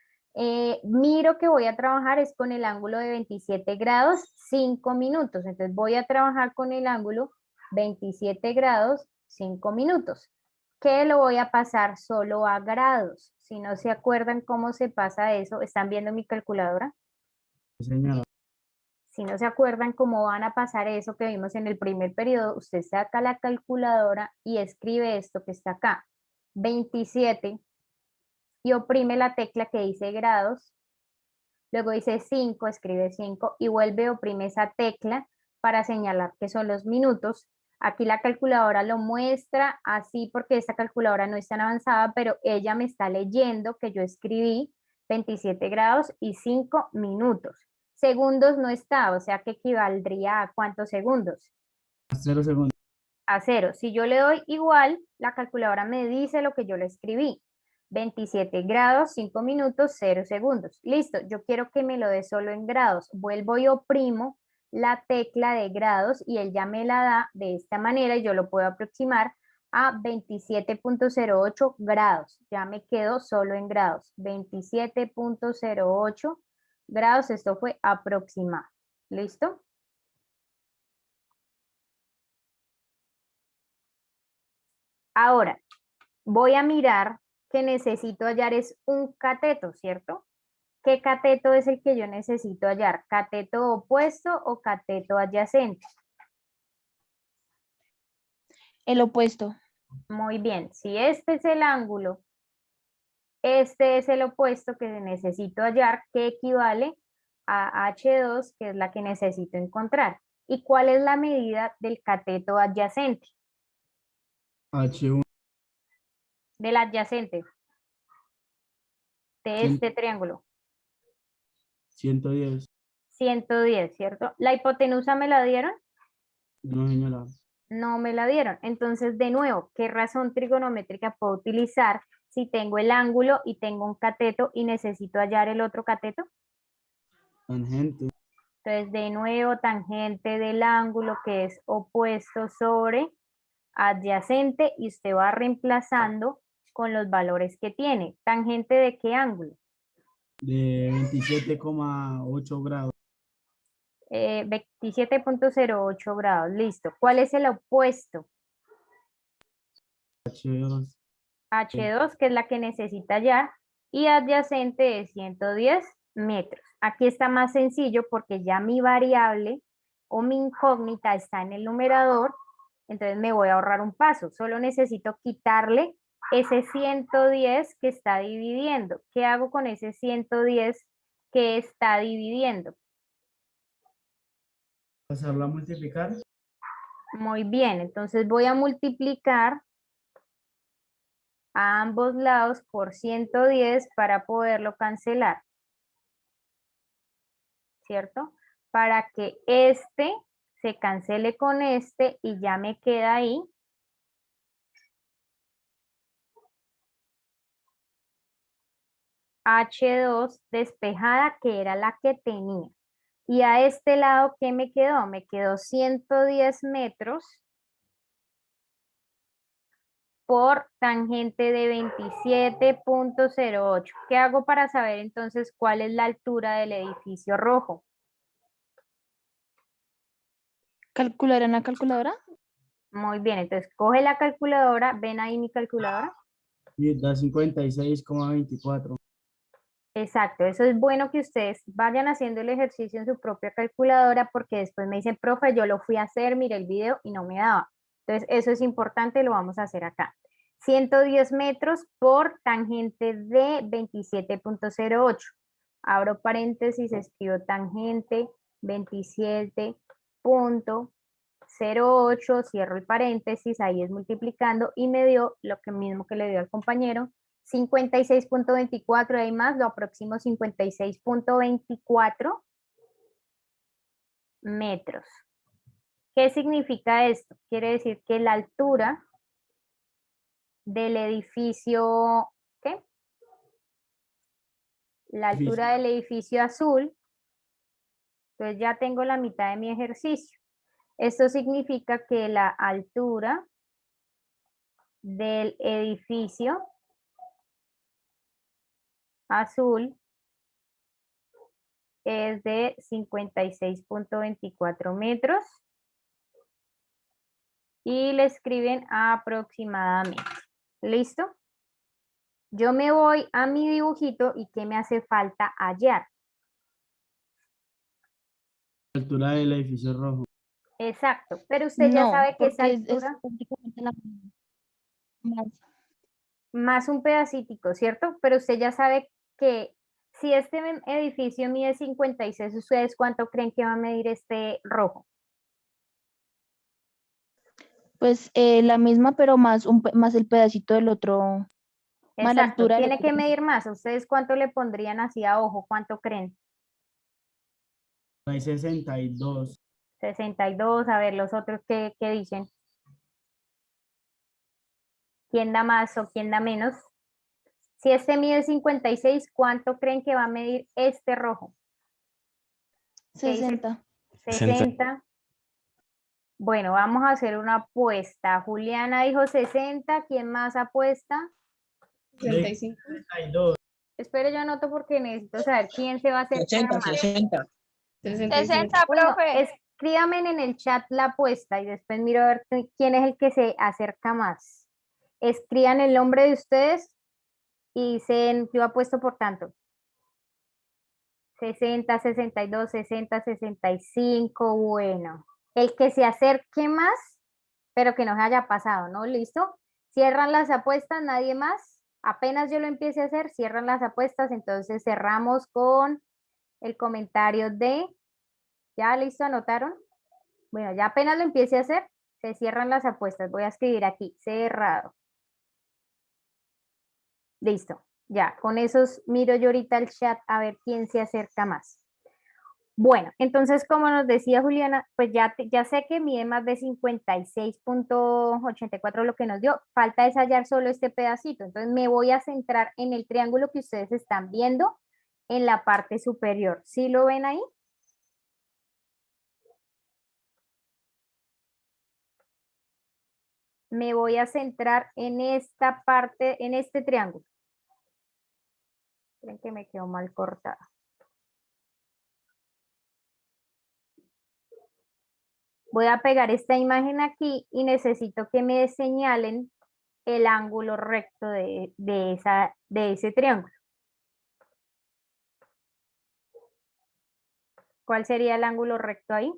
Miro que voy a trabajar es con el ángulo de 27 grados, 5 minutos. Entonces, voy a trabajar con el ángulo 27 grados, 5 minutos. ¿Qué lo voy a pasar solo a grados? Si no se acuerdan cómo se pasa eso, ¿están viendo mi calculadora?
Señora.
Si no se acuerdan cómo van a pasar eso que vimos en el primer periodo, usted saca la calculadora y escribe esto que está acá, 27, y oprime la tecla que dice grados, luego dice 5, escribe 5 y vuelve a oprime esa tecla para señalar que son los minutos. Aquí la calculadora lo muestra así porque esta calculadora no es tan avanzada, pero ella me está leyendo que yo escribí 27 grados y 5 minutos. Segundos no está, o sea que equivaldría a ¿cuántos segundos?
0 segundos.
A 0. Si yo le doy igual, la calculadora me dice lo que yo le escribí. 27 grados, 5 minutos, 0 segundos. Listo, yo quiero que me lo dé solo en grados. Vuelvo y oprimo la tecla de grados y él ya me la da de esta manera y yo lo puedo aproximar a 27.08 grados. Ya me quedo solo en grados. 27.08 grados, esto fue aproximado. ¿Listo? Ahora, voy a mirar que necesito hallar es un cateto, ¿cierto? ¿Qué cateto es el que yo necesito hallar? ¿Cateto opuesto o cateto adyacente?
El opuesto.
Muy bien, si este es el ángulo, este es el opuesto que necesito hallar, que equivale a H2, que es la que necesito encontrar. ¿Y cuál es la medida del cateto adyacente?
H1.
Del adyacente. De este triángulo.
110.
110, ¿cierto? ¿La hipotenusa me la dieron?
No, señora.
No me la dieron. Entonces, de nuevo, ¿qué razón trigonométrica puedo utilizar si tengo el ángulo y tengo un cateto y necesito hallar el otro cateto?
Tangente.
Entonces, de nuevo, tangente del ángulo que es opuesto sobre adyacente y usted va reemplazando con los valores que tiene. ¿Tangente de qué ángulo?
De 27,8 grados.
27.08 grados, listo. ¿Cuál es el opuesto?
H2.
H2, que es la que necesita hallar, y adyacente es 110 metros. Aquí está más sencillo porque ya mi variable o mi incógnita está en el numerador, entonces me voy a ahorrar un paso. Solo necesito quitarle ese 110 que está dividiendo. ¿Qué hago con ese 110 que está dividiendo?
¿Pasarlo a multiplicar?
Muy bien, entonces voy a multiplicar a ambos lados por 110 para poderlo cancelar, ¿cierto? Para que este se cancele con este y ya me queda ahí H2 despejada, que era la que tenía. Y a este lado, ¿qué me quedó? Me quedó 110 metros por tangente de 27.08. ¿Qué hago para saber entonces cuál es la altura del edificio rojo?
¿Calcular en la calculadora?
Muy bien, entonces coge la calculadora, ven ahí mi calculadora.
Y da 56,24.
Exacto, eso es bueno que ustedes vayan haciendo el ejercicio en su propia calculadora porque después me dicen, profe, yo lo fui a hacer, miré el video y no me daba. Entonces, eso es importante, lo vamos a hacer acá. 110 metros por tangente de 27.08. Abro paréntesis, escribo tangente 27.08, cierro el paréntesis, ahí es multiplicando y me dio lo que mismo que le dio al compañero, 56.24, ahí más, lo aproximo 56.24 metros. ¿Qué significa esto? Quiere decir que la altura del edificio, ¿qué? La altura del edificio azul, entonces ya tengo la mitad de mi ejercicio. Esto significa que la altura del edificio azul es de 56.24 metros y le escriben aproximadamente. ¿Listo? Yo me voy a mi dibujito y ¿qué me hace falta hallar?
La altura del edificio rojo.
Exacto, pero usted ya sabe que esa
porque
altura
prácticamente la más.
más un pedacitico, ¿cierto? Pero usted ya sabe que si este edificio mide 56, ¿ustedes cuánto creen que va a medir este rojo?
Pues la misma, pero más, más el pedacito del otro. Más la
Exacto,
altura del
tiene
otro
que
pedacito.
medir más. ¿Ustedes cuánto le pondrían así a ojo? ¿Cuánto creen?
Hay 62.
62, a ver, los otros, ¿qué dicen? ¿Quién da más o quién da menos? Si este mide 56, ¿cuánto creen que va a medir este rojo? ¿Qué dice?
60.
60. Bueno, vamos a hacer una apuesta. Juliana dijo 60, ¿quién más apuesta?
65. 62.
Espere, yo anoto porque necesito saber quién se va a acercar más.
60,
Bueno,
profe.
escríbanme en el chat la apuesta y después miro a ver quién es el que se acerca más. Escriban el nombre de ustedes y dicen, yo apuesto por tanto. 60, 62, 60, 65, bueno. El que se acerque más, pero que no se haya pasado, ¿no? ¿Listo? Cierran las apuestas, nadie más. Apenas yo lo empiece a hacer, cierran las apuestas, entonces cerramos con el comentario de, ¿ya listo? ¿Anotaron? Bueno, ya apenas lo empiece a hacer, se cierran las apuestas. Voy a escribir aquí, cerrado. Listo, ya, con esos miro yo ahorita el chat a ver quién se acerca más. Bueno, entonces como nos decía Juliana, pues ya sé que mide más de 56.84 lo que nos dio, falta es hallar solo este pedacito, entonces me voy a centrar en el triángulo que ustedes están viendo en la parte superior. ¿Sí lo ven ahí? Me voy a centrar en esta parte, en este triángulo. Creen que me quedó mal cortada. Voy a pegar esta imagen aquí y necesito que me señalen el ángulo recto de ese triángulo. ¿Cuál sería el ángulo recto ahí?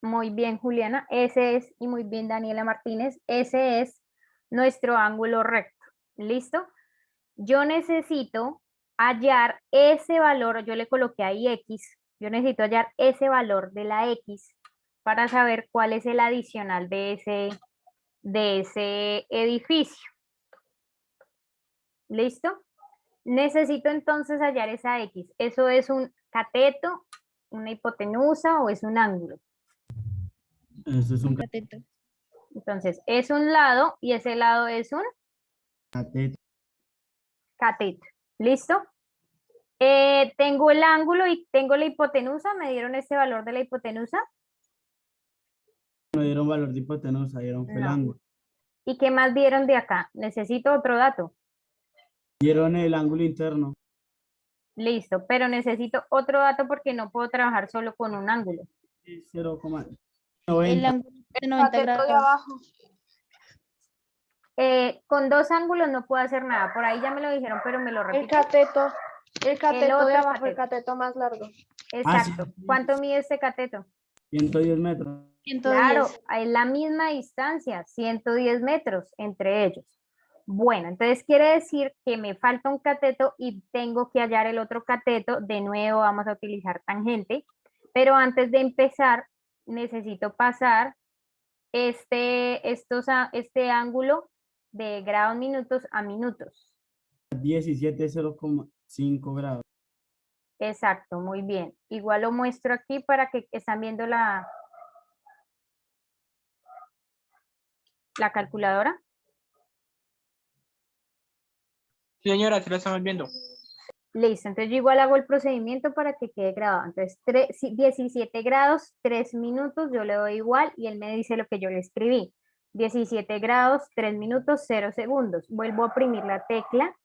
Muy bien, Juliana. Ese es, y muy bien, Daniela Martínez. Ese es nuestro ángulo recto. ¿Listo? Yo necesito hallar ese valor, yo le coloqué ahí X. Yo necesito hallar ese valor de la X para saber cuál es el adicional de ese edificio. ¿Listo? Necesito entonces hallar esa X. ¿Eso es un cateto, una hipotenusa o es un ángulo?
Eso es un
cateto.
Entonces, es un lado y ese lado es un
cateto.
cateto. ¿Listo? Tengo el ángulo y tengo la hipotenusa. ¿Me dieron este valor de la hipotenusa?
No dieron valor de hipotenusa, dieron fue el
No.
ángulo.
¿Y qué más vieron de acá? Necesito otro dato.
Dieron el ángulo interno.
Listo, pero necesito otro dato porque no puedo trabajar solo con un ángulo.
0,90.
El ángulo de 90
Cateto de
grados.
abajo.
Con dos ángulos no puedo hacer nada. Por ahí ya me lo dijeron, pero me lo
El
repito.
cateto de
otro
abajo, el
cateto.
cateto más largo.
Exacto.
sí.
¿Cuánto mide este cateto?
110 metros.
110.
Claro, hay la misma distancia, 110 metros entre ellos. Bueno, entonces quiere decir que me falta un cateto y tengo que hallar el otro cateto. De nuevo vamos a utilizar tangente, pero antes de empezar necesito pasar este ángulo de grados minutos a minutos.
17, 0,5 grados.
Exacto, muy bien. Igual lo muestro aquí para que están viendo la calculadora.
Sí, señora, aquí lo estamos viendo.
Listo, entonces yo igual hago el procedimiento para que quede grabado. Entonces 17 grados, 3 minutos, yo le doy igual y él me dice lo que yo le escribí. 17 grados, 3 minutos, 0 segundos. Vuelvo a oprimir la tecla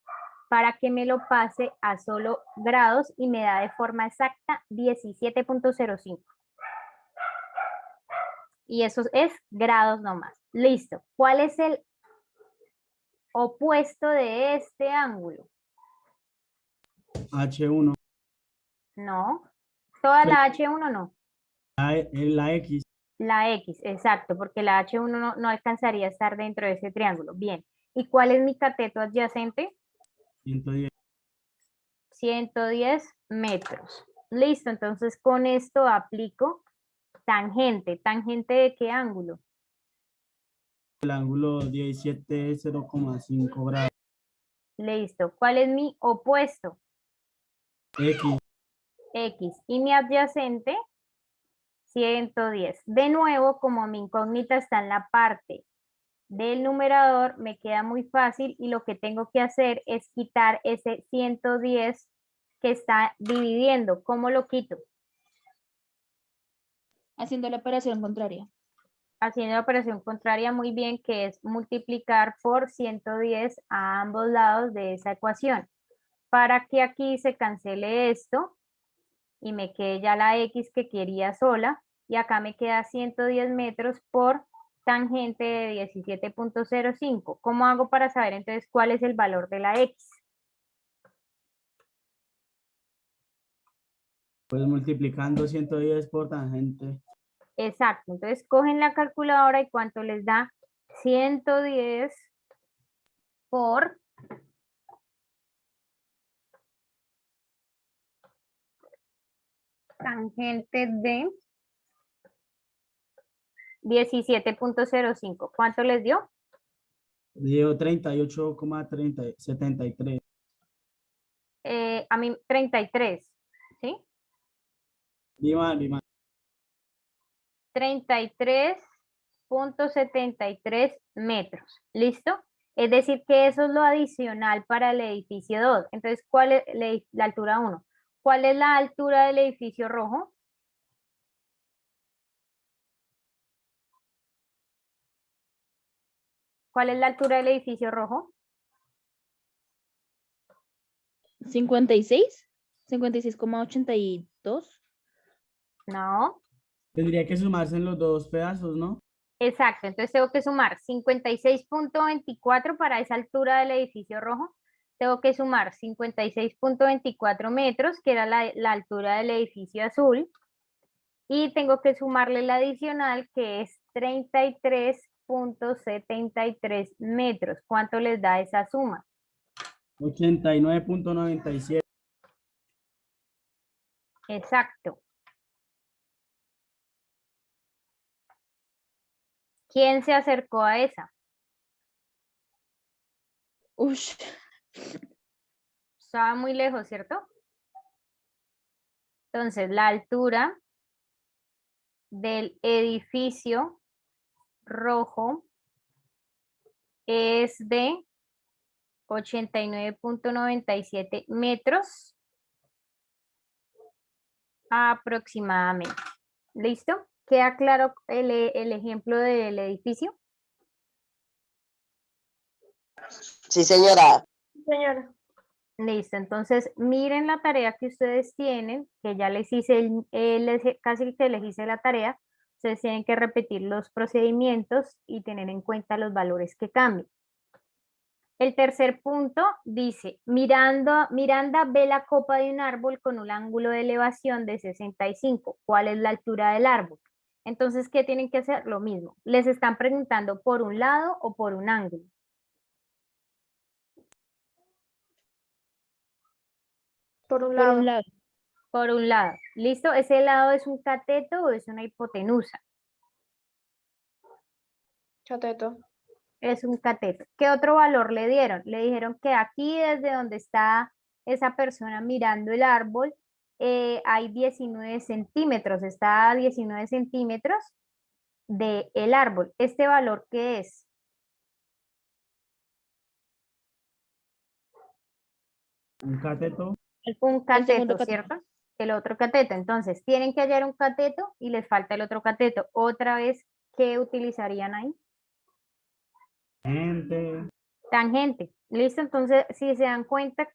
para que me lo pase a solo grados y me da de forma exacta 17.05. Y eso es grados nomás. Listo. ¿Cuál es el opuesto de este ángulo?
H1.
No. Toda la H1 no.
La X.
La X, exacto, porque la H1 no alcanzaría a estar dentro de ese triángulo. Bien. ¿Y cuál es mi cateto adyacente?
110.
110 metros. Listo, entonces con esto aplico tangente. ¿Tangente de qué ángulo?
El ángulo 17, 0,5 grados.
Listo. ¿Cuál es mi opuesto?
X.
X. Y mi adyacente, 110. De nuevo, como mi incógnita está en la parte del numerador, me queda muy fácil y lo que tengo que hacer es quitar ese 110 que está dividiendo. ¿Cómo lo quito?
Haciendo la operación contraria.
Haciendo la operación contraria muy bien, que es multiplicar por 110 a ambos lados de esa ecuación. Para que aquí se cancele esto y me quede ya la X que quería sola. Y acá me queda 110 metros por tangente de 17.05. ¿Cómo hago para saber entonces cuál es el valor de la X?
Pues multiplicando 110 por tangente.
Exacto, entonces cogen la calculadora y ¿cuánto les da? 110 por tangente de 17.05. ¿Cuánto les dio?
Dio 38,73.
A mí 33, ¿sí?
Dima.
33.73 metros. ¿Listo? Es decir, que eso es lo adicional para el edificio 2. Entonces, ¿cuál es la altura 1? ¿Cuál es la altura del edificio rojo? ¿Cuál es la altura del edificio rojo?
56. 56,82.
No.
Tendría que sumarse en los dos pedazos, ¿no?
Exacto, entonces tengo que sumar 56.24 para esa altura del edificio rojo. Tengo que sumar 56.24 metros, que era la altura del edificio azul. Y tengo que sumarle la adicional, que es 33.73 metros. ¿Cuánto les da esa suma?
89,97.
Exacto. ¿Quién se acercó a esa?
Ush.
Estaba muy lejos, ¿cierto? Entonces, la altura del edificio rojo es de 89.97 metros aproximadamente. ¿Listo? ¿Queda claro el ejemplo del edificio?
Sí, señora.
Señora.
Listo, entonces miren la tarea que ustedes tienen, que ya les hice, casi que les hice la tarea. Ustedes tienen que repetir los procedimientos y tener en cuenta los valores que cambian. El tercer punto dice, Miranda ve la copa de un árbol con un ángulo de elevación de 65. ¿Cuál es la altura del árbol? Entonces, ¿qué tienen que hacer? Lo mismo. Les están preguntando por un lado o por un ángulo.
Por un lado.
Por un lado. ¿Listo? ¿Ese lado es un cateto o es una hipotenusa?
Cateto.
Es un cateto. ¿Qué otro valor le dieron? Le dijeron que aquí desde donde está esa persona mirando el árbol hay 19 centímetros. Está a 19 centímetros del árbol. ¿Este valor qué es?
Un cateto.
Un cateto, ¿cierto? El otro cateto. Entonces, tienen que hallar un cateto y les falta el otro cateto. Otra vez, ¿qué utilizarían ahí? Tangente. Listo, entonces, si se dan cuenta,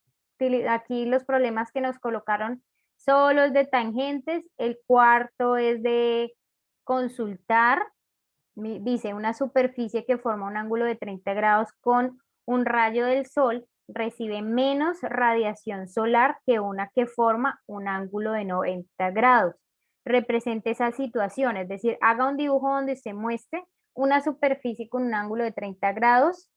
aquí los problemas que nos colocaron solo es de tangentes. El cuarto es de consultar. Dice, una superficie que forma un ángulo de 30 grados con un rayo del sol recibe menos radiación solar que una que forma un ángulo de 90 grados. Represente esa situación, es decir, haga un dibujo donde se muestre una superficie con un ángulo de 30 grados,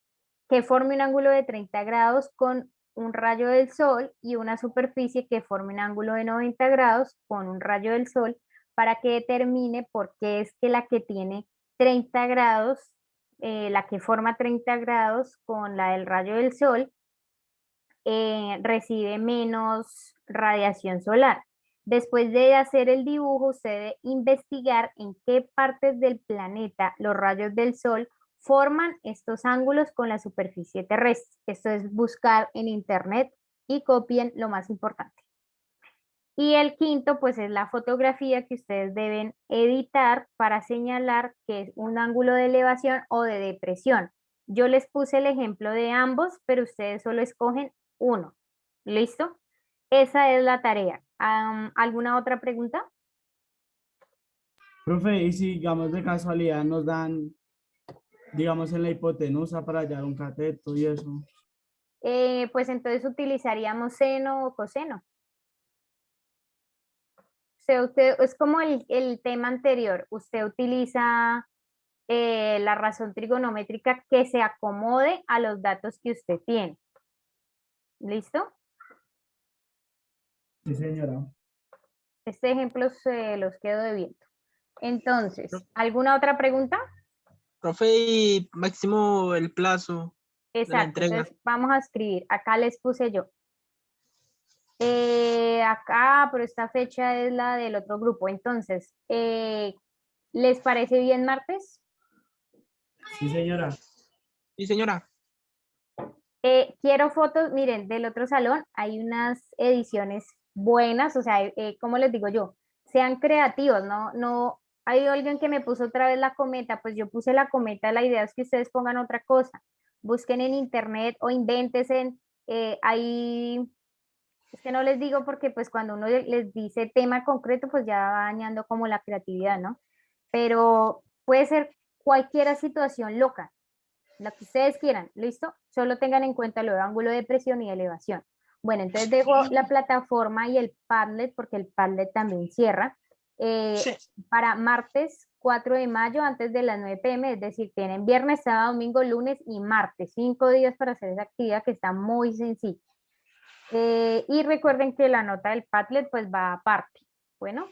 que forme un ángulo de 30 grados con un rayo del sol y una superficie que forme un ángulo de 90 grados con un rayo del sol para que determine por qué es que la que tiene 30 grados, la que forma 30 grados con la del rayo del sol, recibe menos radiación solar. Después de hacer el dibujo, usted debe investigar en qué partes del planeta los rayos del sol forman estos ángulos con la superficie terrestre. Esto es buscar en internet y copien lo más importante. Y el quinto, pues es la fotografía que ustedes deben editar para señalar que es un ángulo de elevación o de depresión. Yo les puse el ejemplo de ambos, pero ustedes solo escogen uno. ¿Listo? Esa es la tarea. ¿Alguna otra pregunta?
Profe, y si digamos de casualidad nos dan, digamos en la hipotenusa para hallar un cateto y eso.
Pues entonces utilizaríamos seno o coseno. Es como el tema anterior. Usted utiliza la razón trigonométrica que se acomode a los datos que usted tiene. ¿Listo?
Sí, señora.
Este ejemplo se los quedo debiendo. Entonces, ¿alguna otra pregunta?
Profe, y máximo el plazo de la
Exacto,
entrega.
entonces vamos a escribir. Acá les puse yo. Acá, pero esta fecha es la del otro grupo. Entonces, ¿les parece bien martes?
Sí, señora.
Sí, señora.
Quiero fotos, miren, del otro salón hay unas ediciones buenas, o sea, como les digo yo, sean creativos, no, hay alguien que me puso otra vez la cometa, pues yo puse la cometa, la idea es que ustedes pongan otra cosa, busquen en internet o invéntense, ahí, es que no les digo porque pues cuando uno les dice tema concreto, pues ya va dañando como la creatividad, ¿no? Pero puede ser cualquier situación loca, la que ustedes quieran, ¿listo? Solo tengan en cuenta lo de ángulo de presión y elevación. Bueno, entonces dejo la plataforma y el Padlet, porque el Padlet también cierra, para martes 4 de mayo antes de las 9 p.m., es decir, tienen viernes, sábado, domingo, lunes y martes, 5 días para hacer esa actividad que está muy sencilla. Y recuerden que la nota del Padlet pues va aparte. Bueno,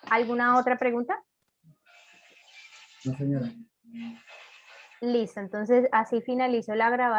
¿alguna otra pregunta?
No, señora.
Listo, entonces así finalizo la grabación.